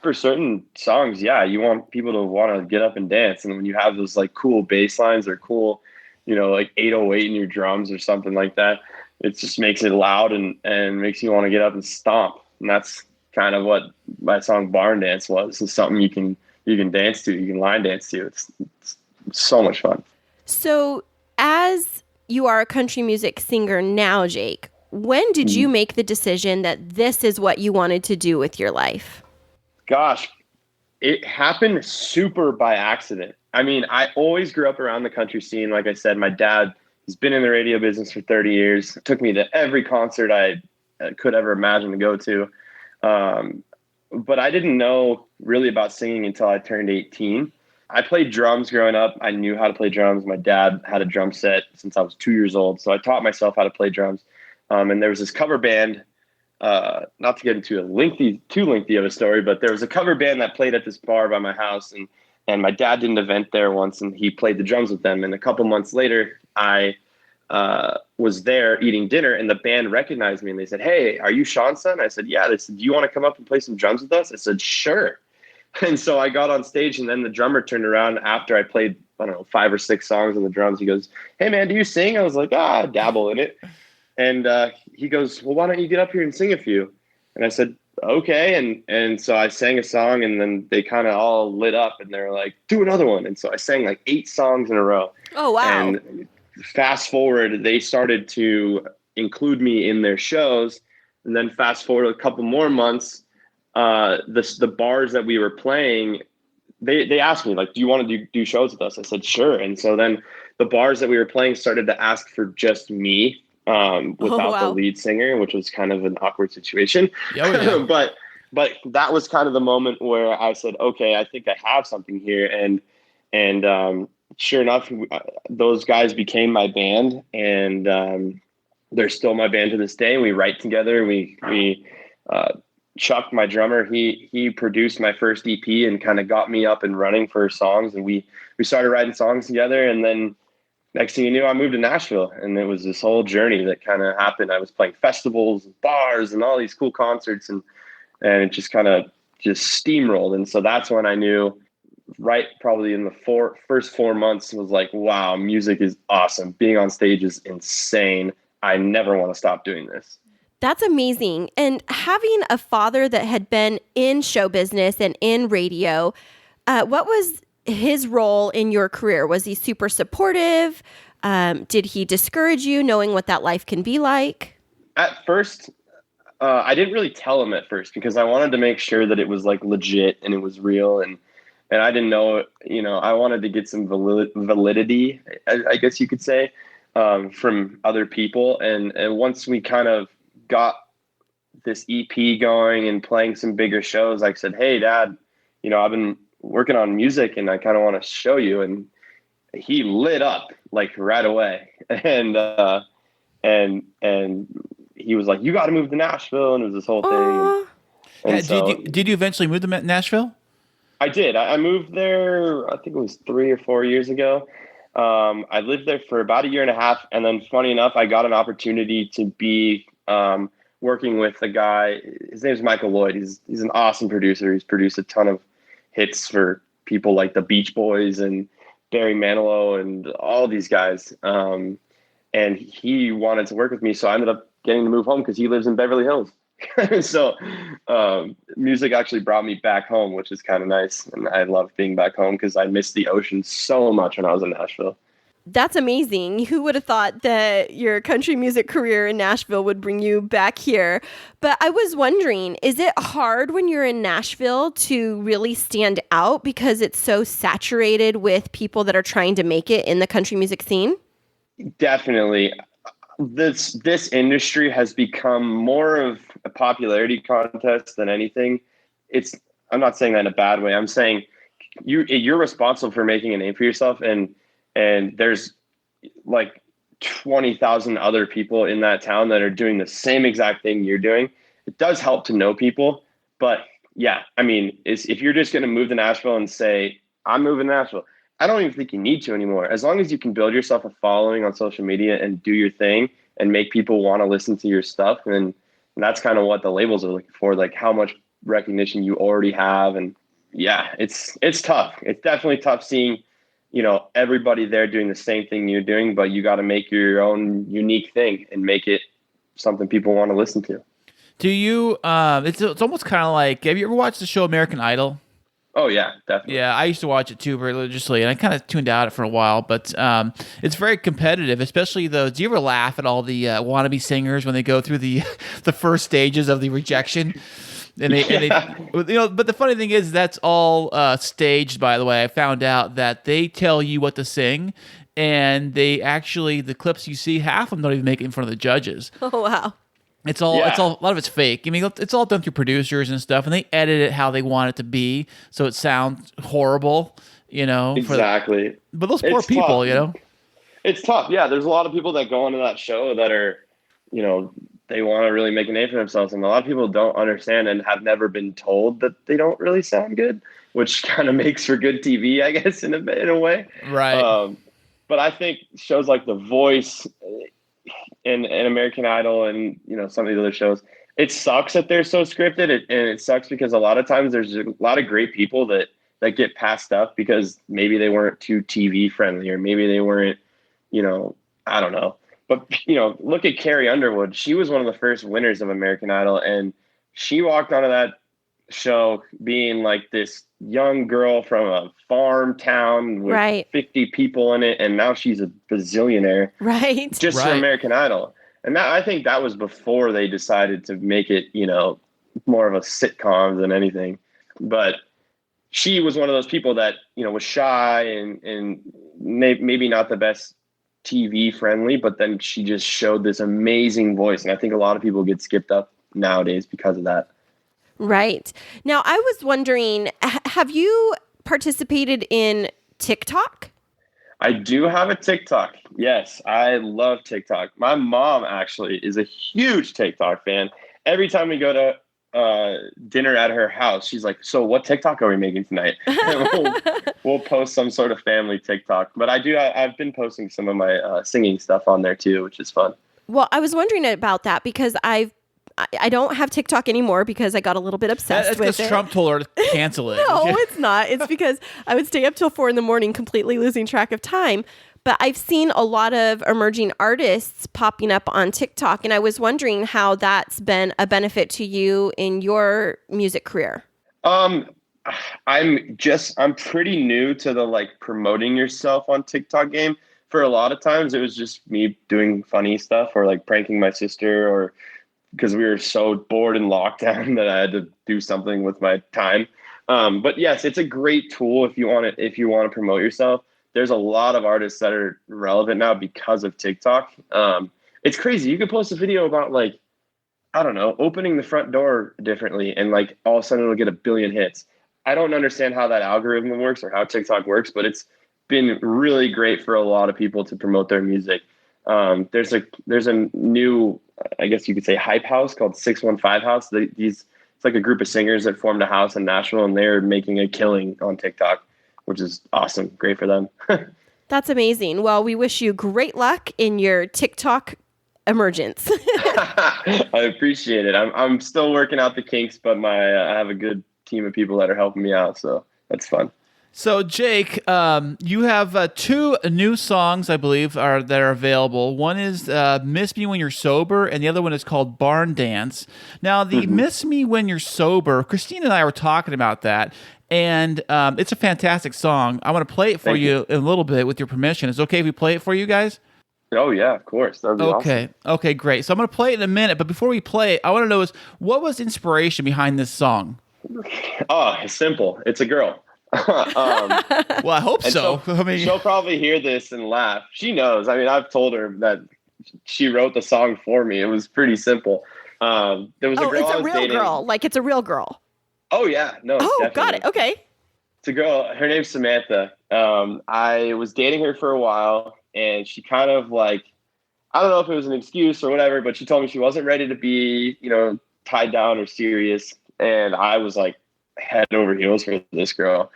for certain songs, yeah, you want people to want to get up and dance. And when you have those like cool bass lines or cool, like 808 in your drums or something like that, it just makes it loud and makes you want to get up and stomp. And that's kind of what my song "Barn Dance" was. It's something you can dance to, you can line dance to. It's so much fun. So as you are a country music singer now, Jake, when did you make the decision that this is what you wanted to do with your life? Gosh, it happened super by accident. I mean, I always grew up around the country scene. Like I said, my dad has been in the radio business for 30 years. Took me to every concert I could ever imagine to go to. But I didn't know really about singing until I turned 18. I played drums growing up. I knew how to play drums. My dad had a drum set since I was 2 years old. So I taught myself how to play drums. And there was this cover band, not to get into too lengthy of a story, but there was a cover band that played at this bar by my house, and my dad did an event there once, and he played the drums with them. And a couple months later, I was there eating dinner, and the band recognized me, and they said, "Hey, are you Sean's son?" I said, "Yeah." They said, "Do you want to come up and play some drums with us?" I said, "Sure." And so I got on stage, and then the drummer turned around after I played, 5 or 6 songs on the drums. He goes, "Hey man, do you sing?" I was like, dabble in it. And he goes, "Well, why don't you get up here and sing a few?" And I said, "Okay." And so I sang a song, and then they kind of all lit up, and they were like, "Do another one." And so I sang like 8 songs in a row. Oh, wow. And fast forward, they started to include me in their shows. And then fast forward a couple more months, the bars that we were playing, they asked me, like, "Do you want to do shows with us?" I said, "Sure." And so then the bars that we were playing started to ask for just me, without the lead singer, which was kind of an awkward situation. Oh, yeah. but that was kind of the moment where I said, okay, I think I have something here. And sure enough, those guys became my band, and they're still my band to this day. And we write together. We Chuck, my drummer, he produced my first EP and kind of got me up and running for songs. And we started writing songs together, and then next thing you knew, I moved to Nashville, and it was this whole journey that kind of happened. I was playing festivals and bars and all these cool concerts, and it just kind of steamrolled. And so that's when I knew, right, probably in the first 4 months, was like, wow, music is awesome. Being on stage is insane. I never want to stop doing this. That's amazing. And having a father that had been in show business and in radio, what was his role in your career? Was he super supportive? Did he discourage you knowing what that life can be like? At first, I didn't really tell him at first, because I wanted to make sure that it was like legit and it was real. And I didn't know, I wanted to get some validity, I guess you could say, from other people. And once we kind of got this EP going and playing some bigger shows, I said, "Hey Dad, I've been working on music and I kind of want to show you." And he lit up like right away. And he was like, "You got to move to Nashville," and it was this whole thing. And Yeah, so did you eventually move to Nashville? I did. I moved there, I think it was 3 or 4 years ago. I lived there for about a year and a half. And then funny enough, I got an opportunity to be working with a guy. His name is Michael Lloyd. He's an awesome producer. He's produced a ton of hits for people like the Beach Boys and Barry Manilow and all these guys. And he wanted to work with me. So I ended up getting to move home because he lives in Beverly Hills. So music actually brought me back home, which is kind of nice. And I love being back home because I missed the ocean so much when I was in Nashville. That's amazing. Who would have thought that your country music career in Nashville would bring you back here? But I was wondering, is it hard when you're in Nashville to really stand out because it's so saturated with people that are trying to make it in the country music scene? Definitely. This industry has become more of a popularity contest than anything. I'm not saying that in a bad way. I'm saying you're responsible for making a name for yourself, and there's like 20,000 other people in that town that are doing the same exact thing you're doing. It does help to know people, but yeah, I mean, if you're just going to move to Nashville and say, I'm moving to Nashville, I don't even think you need to anymore. As long as you can build yourself a following on social media and do your thing and make people want to listen to your stuff. And that's kind of what the labels are looking for, like how much recognition you already have. And yeah, it's tough. It's definitely tough seeing, everybody there doing the same thing you're doing, but you got to make your own unique thing and make it something people want to listen to. Do you, it's almost kind of like, have you ever watched the show American Idol? Oh yeah, definitely. Yeah, I used to watch it too religiously, and I kind of tuned out it for a while. But it's very competitive, especially though. Do you ever laugh at all the wannabe singers when they go through the the first stages of the rejection? And they, but the funny thing is that's all staged. By the way, I found out that they tell you what to sing, and they actually the clips you see, half of them don't even make it in front of the judges. Oh wow. It's all a lot of it's fake. I mean, it's all done through producers and stuff, and they edit it how they want it to be, so it sounds horrible, Exactly. But those poor people, tough. It's tough. Yeah, there's a lot of people that go into that show that are, they want to really make a name for themselves, and a lot of people don't understand and have never been told that they don't really sound good, which kind of makes for good TV, I guess, in a way. Right. But I think shows like The Voice and American Idol and some of these other shows, it sucks that they're so scripted, and it sucks because a lot of times there's a lot of great people that get passed up because maybe they weren't too TV friendly, or maybe they weren't, I don't know. But look at Carrie Underwood. She was one of the first winners of American Idol, and she walked onto that show being like this young girl from a farm town with 50 people in it, and now she's a bazillionaire just for American Idol. And I think that was before they decided to make it more of a sitcom than anything. But she was one of those people that was shy and maybe not the best TV friendly, but then she just showed this amazing voice, and I think a lot of people get skipped up nowadays because of that. Right. Now, I was wondering, have you participated in TikTok? I do have a TikTok. Yes, I love TikTok. My mom actually is a huge TikTok fan. Every time we go to dinner at her house, she's like, "So what TikTok are we making tonight?" we'll post some sort of family TikTok. But I've been posting some of my singing stuff on there too, which is fun. Well, I was wondering about that because I don't have TikTok anymore because I got a little bit obsessed with it. That's because Trump told her to cancel it. No, it's not. It's because I would stay up till 4 a.m, completely losing track of time. But I've seen a lot of emerging artists popping up on TikTok, and I was wondering how that's been a benefit to you in your music career. I'm pretty new to the promoting yourself on TikTok game. For a lot of times, it was just me doing funny stuff or pranking my sister, or because we were so bored in lockdown that I had to do something with my time. But yes, it's a great tool if you want to promote yourself. There's a lot of artists that are relevant now because of TikTok. It's crazy. You could post a video about opening the front door differently, and all of a sudden it'll get 1 billion hits. I don't understand how that algorithm works or how TikTok works, but been really great for a lot of people to promote their music. There's a new, I guess you could say, hype house called 615 House. It's like a group of singers that formed a house in Nashville, and they're making a killing on TikTok, which is awesome. Great for them. That's amazing. Well, we wish you great luck in your TikTok emergence. I appreciate it. I'm still working out the kinks, but I have a good team of people that are helping me out, so that's fun. So, Jake, you have 2 new songs, I believe, that are available. One is Miss Me When You're Sober, and the other one is called Barn Dance. Now, the Miss Me When You're Sober, Christine and I were talking about that, and it's a fantastic song. I want to play it for you in a little bit with your permission. Is it okay if we play it for you guys? Oh, yeah, of course. That would be awesome. Okay, great. So I'm going to play it in a minute, but before we play it, I want to know what was inspiration behind this song? Oh, it's simple. It's a girl. Well, I hope so. She'll probably hear this and laugh. She knows. I mean, I've told her that she wrote the song for me. It was pretty simple. There was a girl it's I a was real dating. girl. Like it's a real girl. Oh yeah, no. Oh, definitely. got it. Okay. It's a girl. Her name's Samantha. I was dating her for a while, and she kind of like, I don't know if it was an excuse or whatever, but she told me she wasn't ready to be, tied down or serious. And I was like head over heels for this girl.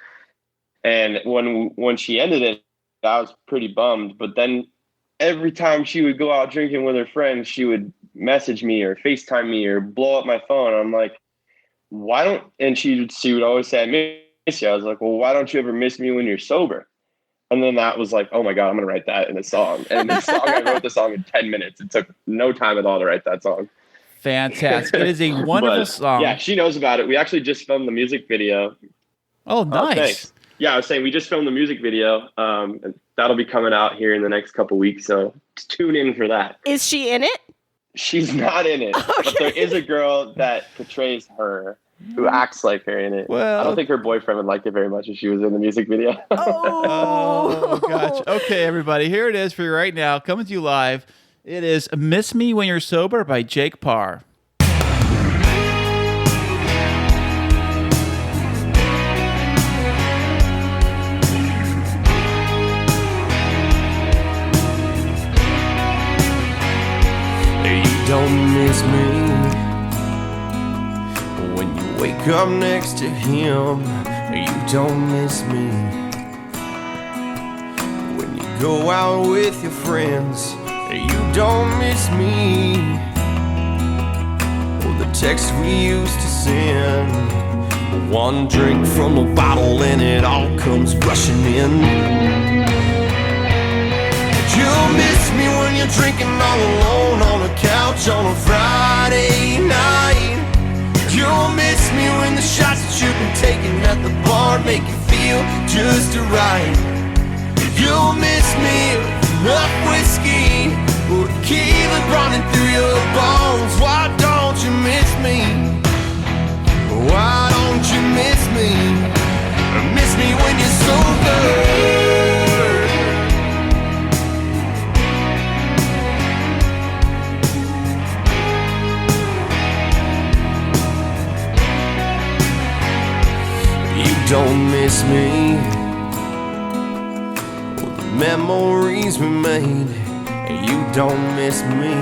And when she ended it, I was pretty bummed. But then every time she would go out drinking with her friends, she would message me or FaceTime me or blow up my phone. I'm like, why don't, and she would always say, I miss you. I was like, well, why don't you ever miss me when you're sober? And then that was like, oh my God, I'm going to write that in a song. And the song, I wrote the song in 10 minutes. It took no time at all to write that song. Fantastic. It is a wonderful song. Yeah, she knows about it. We actually just filmed the music video. Oh, nice. Thanks. Yeah, I was saying we just filmed the music video. And that'll be coming out here in the next couple weeks. So tune in for that. Is she in it? She's not in it. Okay. But there is a girl that portrays her who acts like her in it. Well, I don't think her boyfriend would like it very much if she was in the music video. Oh, gotcha. Okay, everybody, here it is for you right now. Coming to you live. It is Miss Me When You're Sober by Jake Parr. You don't miss me when you wake up next to him. You don't miss me when you go out with your friends. You don't miss me or the text we used to send. One drink from a bottle and it all comes rushing in. You'll miss me when you're drinking all alone on a couch on a Friday night. You'll miss me when the shots that you've been taking at the bar make you feel just right. You'll miss me with enough whiskey or tequila running through your bones. Why don't you miss me? Why don't you miss me? Miss me when you're sober. Don't miss me or the memories we made. You don't miss me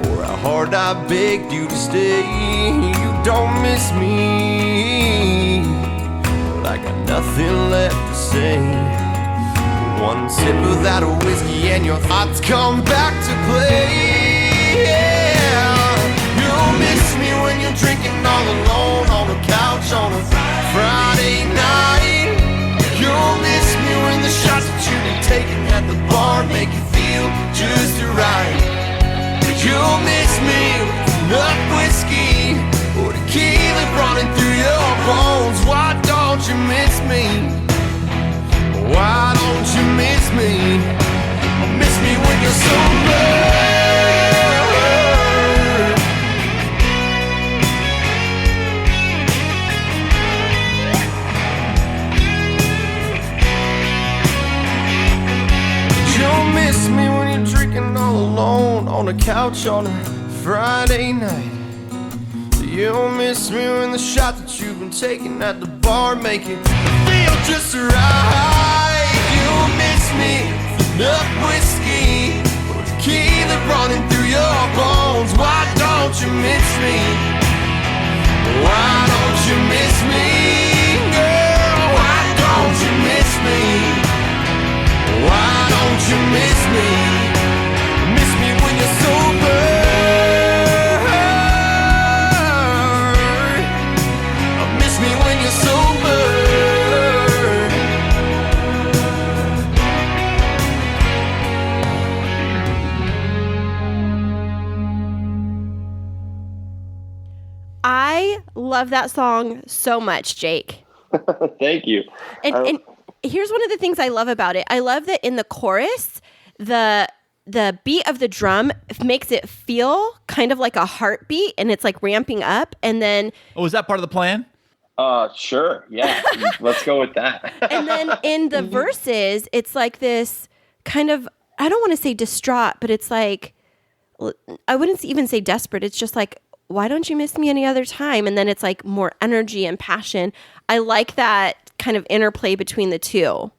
or how hard I begged you to stay. You don't miss me. I got nothing left to say. One sip of that whiskey and your thoughts come back to play. Yeah. You'll miss me when you're drinking all alone on a couch on a Friday night. You'll miss me when the shots that you've been taking at the bar make you feel just right. You'll miss me with enough whiskey or tequila running through your bones. Why don't you miss me? Why don't you miss me? Miss me when you're sober. Miss me when you're drinking all alone on a couch on a Friday night. You'll miss me when the shots that you've been taking at the bar make it feel feel just right. You miss me, enough whiskey, keep it running through your bones. Why don't you miss me? Why don't you miss me, girl? Why don't you miss me? Why don't you miss me? Miss me when you're sober. Miss me when you're sober. I love that song so much, Jake. Thank you. And here's one of the things I love about it. I love that in the chorus, the beat of the drum makes it feel kind of like a heartbeat, and it's like ramping up. And then, Oh, is that part of the plan? Sure. Yeah. Let's go with that. and then in the verses, it's like this kind of, I don't want to say distraught, but it's like, I wouldn't even say desperate. It's just like, why don't you miss me any other time? And then it's like more energy and passion. I like that kind of interplay between the two.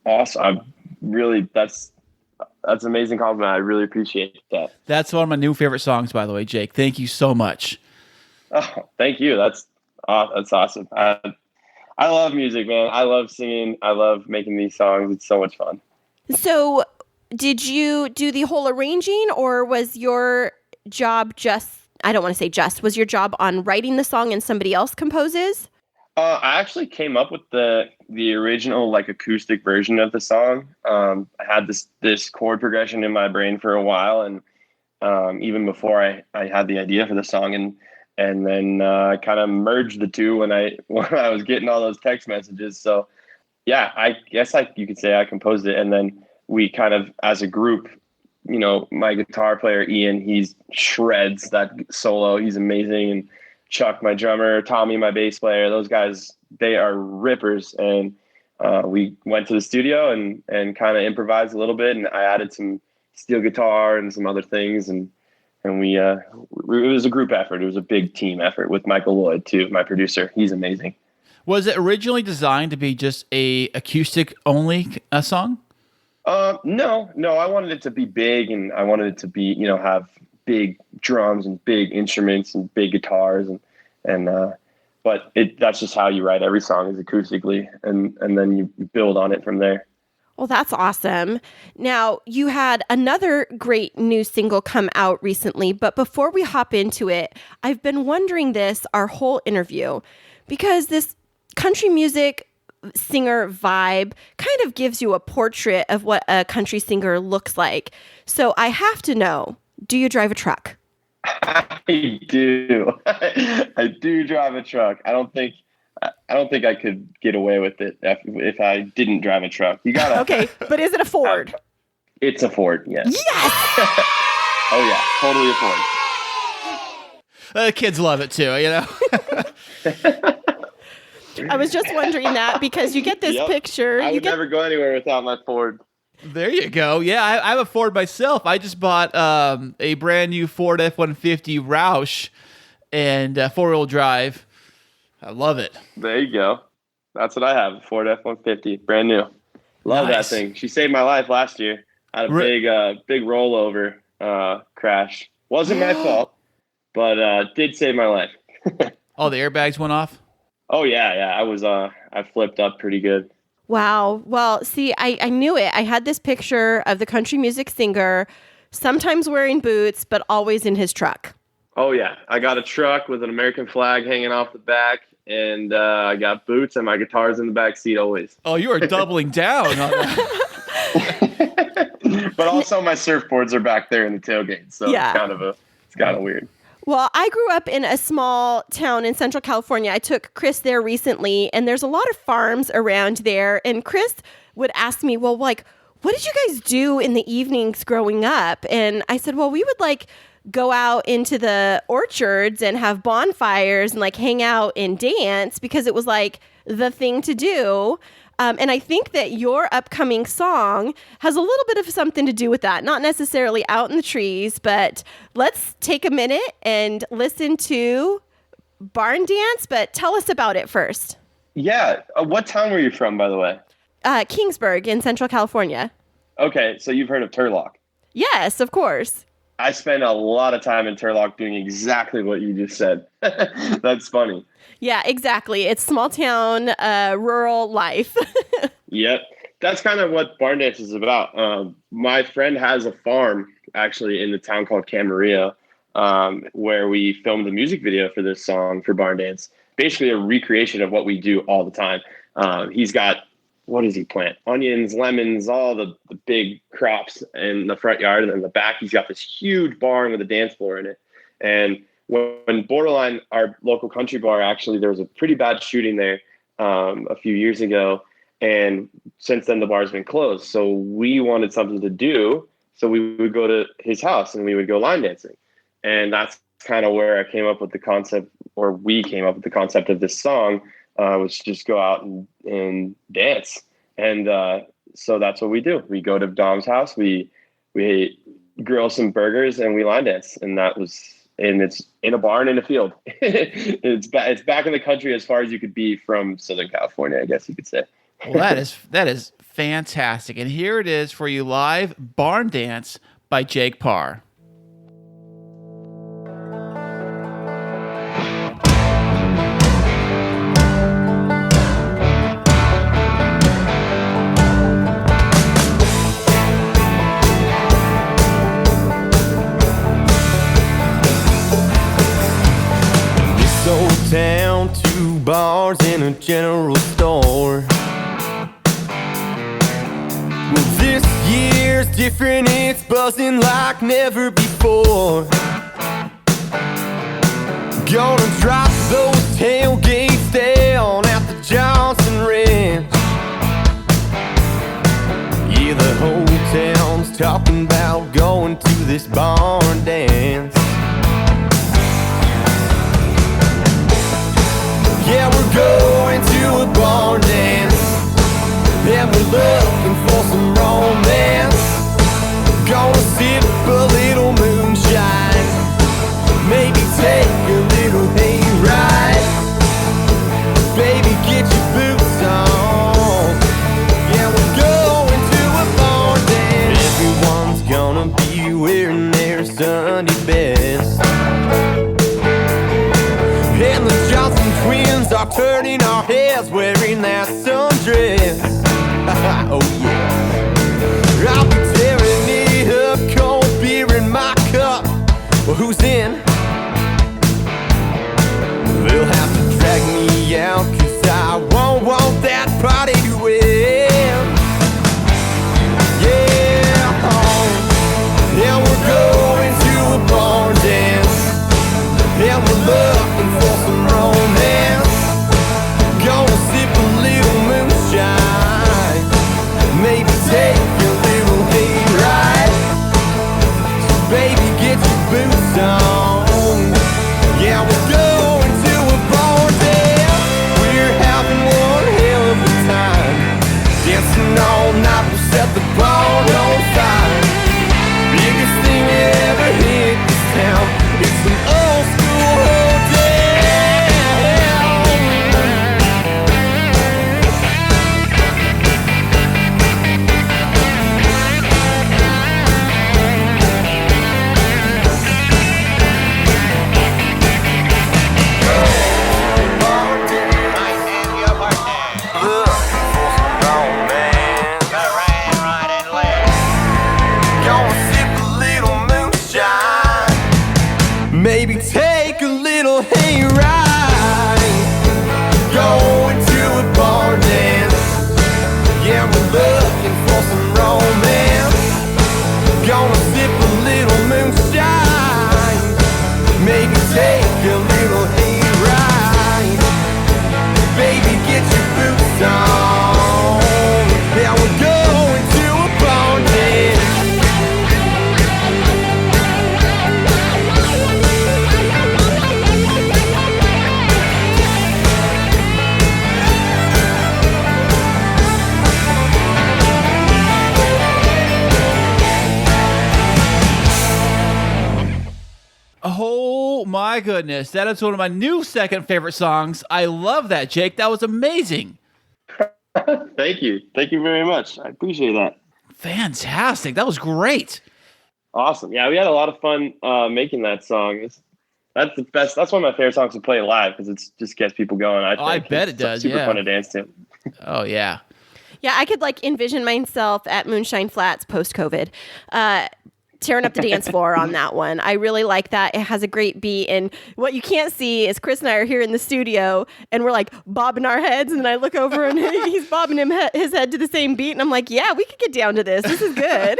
Awesome. I'm really, that's an amazing compliment. I really appreciate that. That's one of my new favorite songs, by the way, Jake. Thank you so much. Oh, thank you. That's awesome. I love music, man. I love singing. I love making these songs. It's so much fun. So did you do the whole arranging, or was your job was your job on writing the song and somebody else composes? I actually came up with the original like acoustic version of the song. I had this chord progression in my brain for a while, and even before I had the idea for the song, and then I kind of merged the two when I was getting all those text messages. So yeah, I guess you could say I composed it, and then we kind of as a group. You know, my guitar player, Ian, he's shreds that solo. He's amazing. And Chuck, my drummer, Tommy, my bass player, those guys, they are rippers. And we went to the studio and kind of improvised a little bit. And I added some steel guitar and some other things. And it was a group effort. It was a big team effort with Michael Lloyd, too, my producer. He's amazing. Was it originally designed to be just a acoustic only song? No, I wanted it to be big, and I wanted it to be, have big drums and big instruments and big guitars but that's just how you write every song, is acoustically, and then you build on it from there. Well, that's awesome. Now, you had another great new single come out recently, but before we hop into it, I've been wondering this our whole interview, because this country music singer vibe kind of gives you a portrait of what a country singer looks like. So I have to know, do you drive a truck? I do. I do drive a truck. I don't think I could get away with it if I didn't drive a truck. You gotta. Okay, but is it a Ford? It's a Ford. Yes. Yes. Oh yeah, totally a Ford. The kids love it too, I was just wondering that because you get this picture. I would never go anywhere without my Ford. There you go. Yeah, I have a Ford myself. I just bought a brand new Ford F-150 Roush and four-wheel drive. I love it. There you go. That's what I have, a Ford F-150, brand new. Love that thing. She saved my life last year. I had a big rollover crash. Wasn't my fault, but did save my life. Oh, the airbags went off? Oh, yeah. I flipped up pretty good. Wow. Well, see, I knew it. I had this picture of the country music singer, sometimes wearing boots, but always in his truck. Oh, yeah. I got a truck with an American flag hanging off the back, and I got boots, and my guitar's in the back seat always. Oh, you are doubling down on that. But also my surfboards are back there in the tailgate, so it's kind of weird. Well, I grew up in a small town in Central California. I took Chris there recently, and there's a lot of farms around there. And Chris would ask me, well, like, what did you guys do in the evenings growing up? And I said, well, we would go out into the orchards and have bonfires and hang out and dance because it was the thing to do. And I think that your upcoming song has a little bit of something to do with that. Not necessarily out in the trees, but let's take a minute and listen to Barn Dance, but tell us about it first. Yeah. What town were you from, by the way? Kingsburg in Central California. Okay, so you've heard of Turlock. Yes, of course. I spent a lot of time in Turlock doing exactly what you just said. That's funny. Yeah, exactly. It's small town, rural life. Yep. That's kind of what Barn Dance is about. My friend has a farm actually in the town called Camarillo, where we filmed a music video for this song for Barn Dance. Basically a recreation of what we do all the time. He's got, what does he plant? Onions, lemons, all the big crops in the front yard. And in the back, he's got this huge barn with a dance floor in it. And when Borderline, our local country bar, actually, there was a pretty bad shooting there a few years ago. And since then, the bar's been closed. So we wanted something to do. So we would go to his house and we would go line dancing. And that's kind of where I came up with the concept, or we came up with the concept of this song, was just go out and dance. And so that's what we do. We go to Dom's house, we grill some burgers, and we line dance. And it's in a barn in a field. It's back in the country as far as you could be from Southern California, I guess you could say. Well, that is fantastic. And here it is for you live, Barn Dance by Jake Parr. Town, 2 bars and a general store. Well, this year's different, it's buzzing like never before. Gonna drop those tailgates down at the Johnson Ranch. Yeah, the whole town's talking about going to this barn dance. Yeah, we're going to a barn dance, and we're looking for some romance. Gonna sip a little moonshine, maybe take a little hayride. Baby, get your boots on. Yeah, we're going to a barn dance. Everyone's gonna be wearing their Sunday best. And the Johnson twins are turning our heads wearing that sundress. Oh yeah. I'll be tearing it up, cold beer in my cup. Well, who's in? They'll have to drag me out, 'cause I won't want that party to end. Yeah, and we're going to a barn dance, and we're looking for some romance. Gonna sip a little moonshine, maybe take a little hayride. So baby, get your boots on. Yeah, we're going to a barn dance. We're having one hell of a time, dancing all night, we'll set the barn on fire. Biggest thing that ever hit this town, it's an old school hotel. Maybe take a little hayride. Going to a barn dance. Yeah, we're looking for some romance. Gonna sip a little moonshine, maybe take a little hayride. Baby, get your boots on. Yeah, we're going to a barn dance. my goodness. That is one of my new second favorite songs. I love that, Jake. That was amazing. Thank you. Thank you very much. I appreciate that. Fantastic. That was great. Awesome. Yeah, we had a lot of fun making that song. That's the best. That's one of my favorite songs to play live because it just gets people going. I bet it does. Super fun to dance to. Oh, yeah. Yeah, I could like envision myself at Moonshine Flats post-COVID, tearing up the dance floor on that one. I really like that. It has a great beat. And what you can't see is Chris and I are here in the studio and we're like bobbing our heads. And then I look over and he's bobbing his head to the same beat. And I'm like, yeah, we could get down to this. This is good.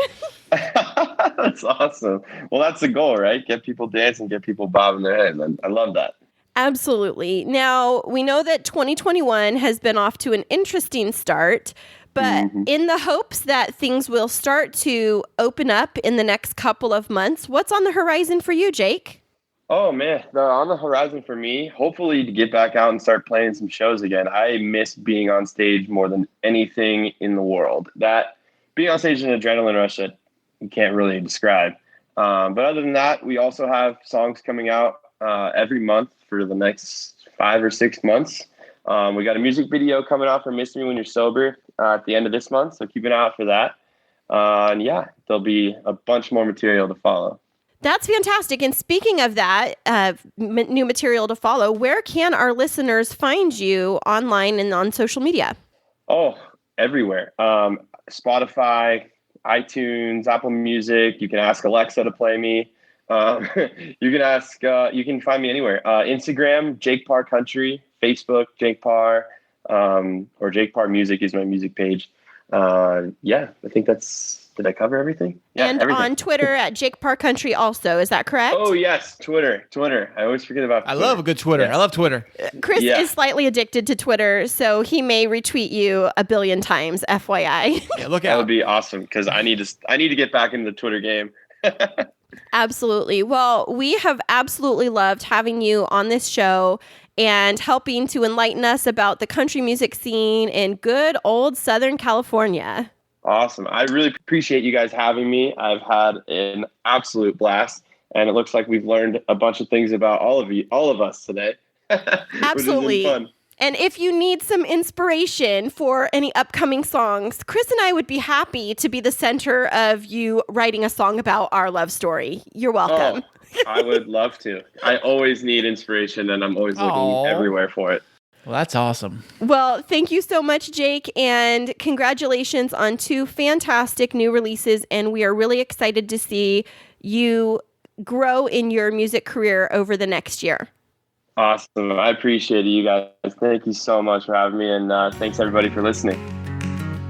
That's awesome. Well, that's the goal, right? Get people dancing, get people bobbing their heads. I love that. Absolutely. Now, we know that 2021 has been off to an interesting start, but in the hopes that things will start to open up in the next couple of months, what's on the horizon for you, Jake? Oh, man. On the horizon for me, hopefully to get back out and start playing some shows again. I miss being on stage more than anything in the world. That being on stage is an adrenaline rush that you can't really describe. But other than that, we also have songs coming out every month for the next 5 or 6 months. We got a music video coming out for Miss Me When You're Sober at the end of this month, so keep an eye out for that. And yeah, there'll be a bunch more material to follow. That's fantastic. And speaking of that, new material to follow, where can our listeners find you online and on social media? Oh, everywhere. Spotify, iTunes, Apple Music. You can ask Alexa to play me. You can find me anywhere. Instagram, Jake Parr Country. Facebook, Jake Parr, or Jake Parr Music is my music page. Yeah, I think did I cover everything? Yeah, and everything. On Twitter at Jake Parr Country also, is that correct? Oh, yes, Twitter. I always forget about Twitter. I love a good Twitter. Yes. I love Twitter. Chris is slightly addicted to Twitter, so he may retweet you 1 billion times, FYI. Yeah, look out. That would be awesome because I need to get back into the Twitter game. Absolutely. Well, we have absolutely loved having you on this show and helping to enlighten us about the country music scene in good old Southern California. Awesome. I really appreciate you guys having me. I've had an absolute blast, and it looks like we've learned a bunch of things about all of us today. Absolutely. Which has been fun. And if you need some inspiration for any upcoming songs, Chris and I would be happy to be the center of you writing a song about our love story. You're welcome. Oh, I would love to. I always need inspiration, and I'm always looking everywhere for it. Well, that's awesome. Well, thank you so much, Jake, and congratulations on 2 fantastic new releases. And we are really excited to see you grow in your music career over the next year. Awesome. I appreciate it, you guys. Thank you so much for having me, and thanks everybody for listening.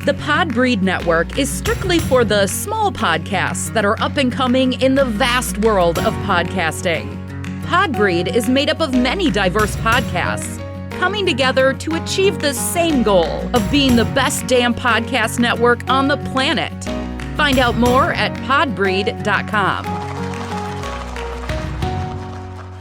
The Podbreed Network is strictly for the small podcasts that are up and coming in the vast world of podcasting. Podbreed is made up of many diverse podcasts coming together to achieve the same goal of being the best damn podcast network on the planet. Find out more at podbreed.com.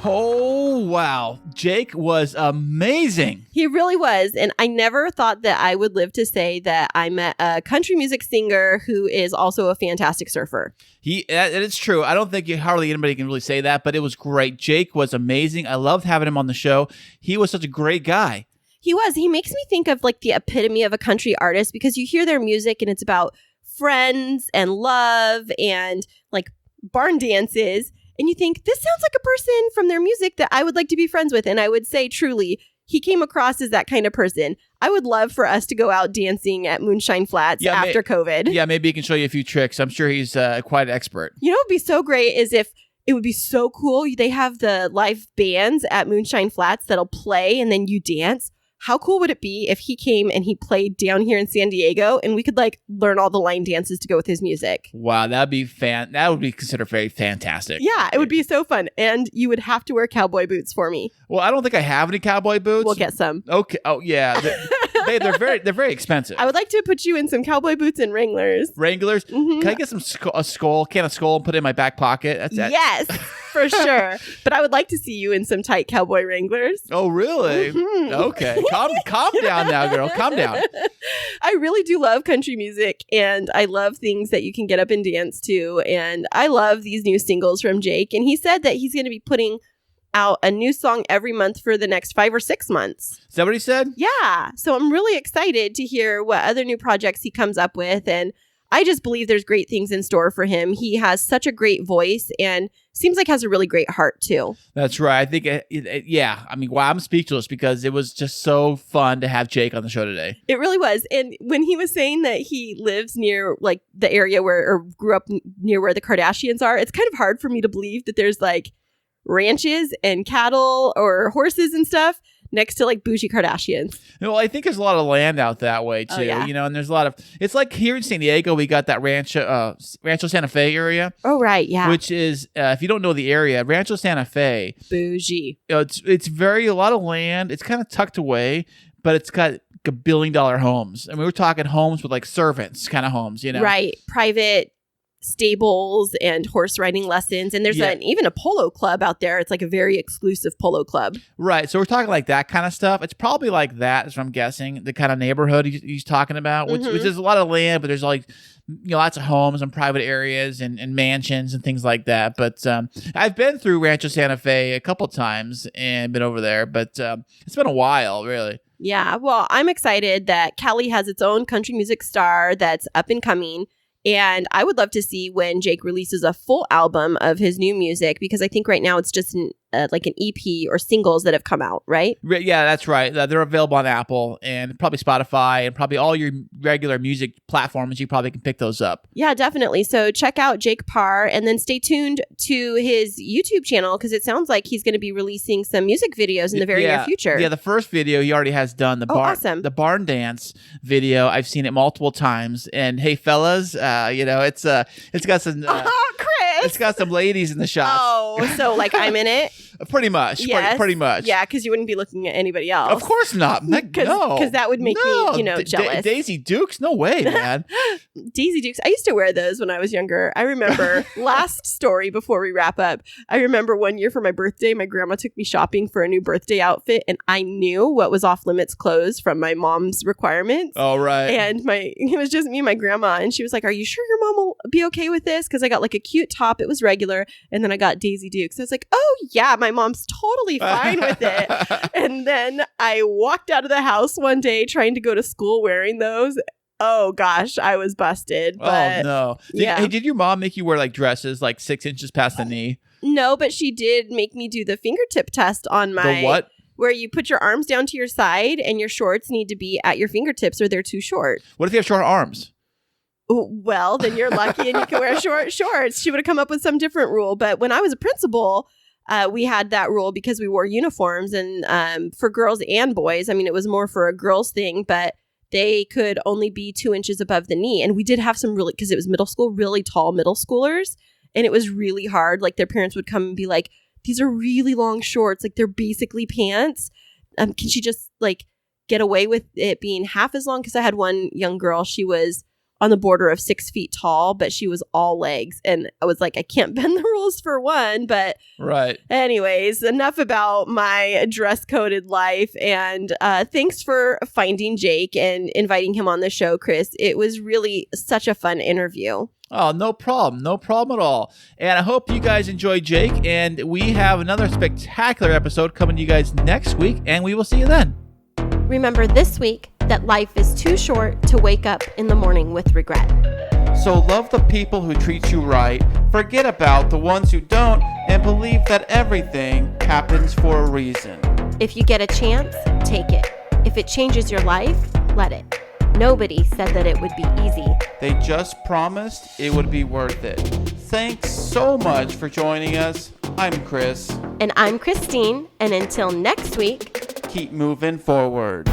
Oh, wow. Jake was amazing. He really was. And I never thought that I would live to say that I met a country music singer who is also a fantastic surfer. It's true. I don't think hardly anybody can really say that, but it was great. Jake was amazing. I loved having him on the show. He was such a great guy. He was. He makes me think of like the epitome of a country artist because you hear their music and it's about friends and love and like barn dances. And you think, this sounds like a person from their music that I would like to be friends with. And I would say, truly, he came across as that kind of person. I would love for us to go out dancing at Moonshine Flats after COVID. Yeah, maybe he can show you a few tricks. I'm sure he's quite an expert. You know what would be so great is if it would be so cool. They have the live bands at Moonshine Flats that'll play and then you dance. How cool would it be if he came and he played down here in San Diego and we could like learn all the line dances to go with his music? Wow, that would be considered very fantastic. Yeah, it would be so fun. And you would have to wear cowboy boots for me. Well, I don't think I have any cowboy boots. We'll get some. Okay. Oh, yeah. They're very expensive. I would like to put you in some cowboy boots and Wranglers. Wranglers? Mm-hmm. Can I get a can of skull and put it in my back pocket? That's it. Yes, for sure. But I would like to see you in some tight cowboy Wranglers. Oh, really? Mm-hmm. Okay. Calm down now, girl. Calm down. I really do love country music, and I love things that you can get up and dance to. And I love these new singles from Jake. And he said that he's going to be putting out a new song every month for the next 5 or 6 months. Is that what he said? Yeah. So I'm really excited to hear what other new projects he comes up with. And I just believe there's great things in store for him. He has such a great voice and seems like has a really great heart too. That's right. I think, yeah. I mean, wow, I'm speechless because it was just so fun to have Jake on the show today. It really was. And when he was saying that he lives near like the area or grew up near where the Kardashians are, it's kind of hard for me to believe that there's like ranches and cattle or horses and stuff next to like bougie Kardashians. Well, I think there's a lot of land out that way too, and there's a lot of, it's like here in San Diego, we got that Rancho Santa Fe area. Oh, right. Yeah. Which is, if you don't know the area, Rancho Santa Fe. Bougie. It's a lot of land. It's kind of tucked away, but it's got $1 billion homes. And we were talking homes with like servants kind of homes, Right. Private stables and horse riding lessons, and there's even a polo club out there. It's like a very exclusive polo club, right? So we're talking like that kind of stuff. It's probably like that, is what I'm guessing, the kind of neighborhood he's talking about, which is a lot of land, but there's like lots of homes and private areas and mansions and things like that. But I've been through Rancho Santa Fe a couple times and been over there, but it's been a while, really. Yeah, well, I'm excited that Cali has its own country music star that's up and coming. And I would love to see when Jake releases a full album of his new music, because I think right now it's just like an EP or singles that have come out, right? Yeah, that's right. They're available on Apple and probably Spotify and probably all your regular music platforms. You probably can pick those up. Yeah, definitely. So check out Jake Parr and then stay tuned to his YouTube channel, because it sounds like he's going to be releasing some music videos in the very near future. Yeah, the first video he already has done, awesome. The barn dance video. I've seen it multiple times. And hey, fellas, it's got some... Chris! It's got some ladies in the shots. Oh, so like I'm in it? Pretty much. Yes. Pretty much. Yeah, because you wouldn't be looking at anybody else. Of course not. No. Because that would make me, jealous. Daisy Dukes? No way, man. Daisy Dukes. I used to wear those when I was younger. I remember, last story before we wrap up, I remember one year for my birthday, my grandma took me shopping for a new birthday outfit, and I knew what was off limits clothes from my mom's requirements. Oh, right. And it was just me and my grandma, and she was like, "Are you sure your mom will be okay with this?" Because I got like a cute top. It was regular. And then I got Daisy Dukes. I was like, oh yeah, my mom's totally fine with it. And then I walked out of the house one day trying to go to school wearing those. Oh gosh, I was busted. But, oh no. Did your mom make you wear like dresses like 6 inches past the knee? No, but she did make me do the fingertip test on my... The what? Where you put your arms down to your side and your shorts need to be at your fingertips or they're too short. What if you have short arms? Well, then you're lucky and you can wear short shorts. She would have come up with some different rule. But when I was a principal, we had that rule because we wore uniforms, and for girls and boys. I mean, it was more for a girls thing, but they could only be 2 inches above the knee. And we did have some really, because it was middle school, really tall middle schoolers. And it was really hard. Like their parents would come and be like, these are really long shorts. Like they're basically pants. Can she just like get away with it being half as long? Because I had one young girl, she was on the border of 6 feet tall, but she was all legs. And I was like, I can't bend the rules for one. But right. Anyways, enough about my dress coded life. And thanks for finding Jake and inviting him on the show, Chris. It was really such a fun interview. Oh, no problem. No problem at all. And I hope you guys enjoyed Jake. And we have another spectacular episode coming to you guys next week. And we will see you then. Remember this week that life is too short to wake up in the morning with regret. So love the people who treat you right, forget about the ones who don't, and believe that everything happens for a reason. If you get a chance, take it. If it changes your life, let it. Nobody said that it would be easy. They just promised it would be worth it. Thanks so much for joining us. I'm Chris. And I'm Christine. And until next week, keep moving forward.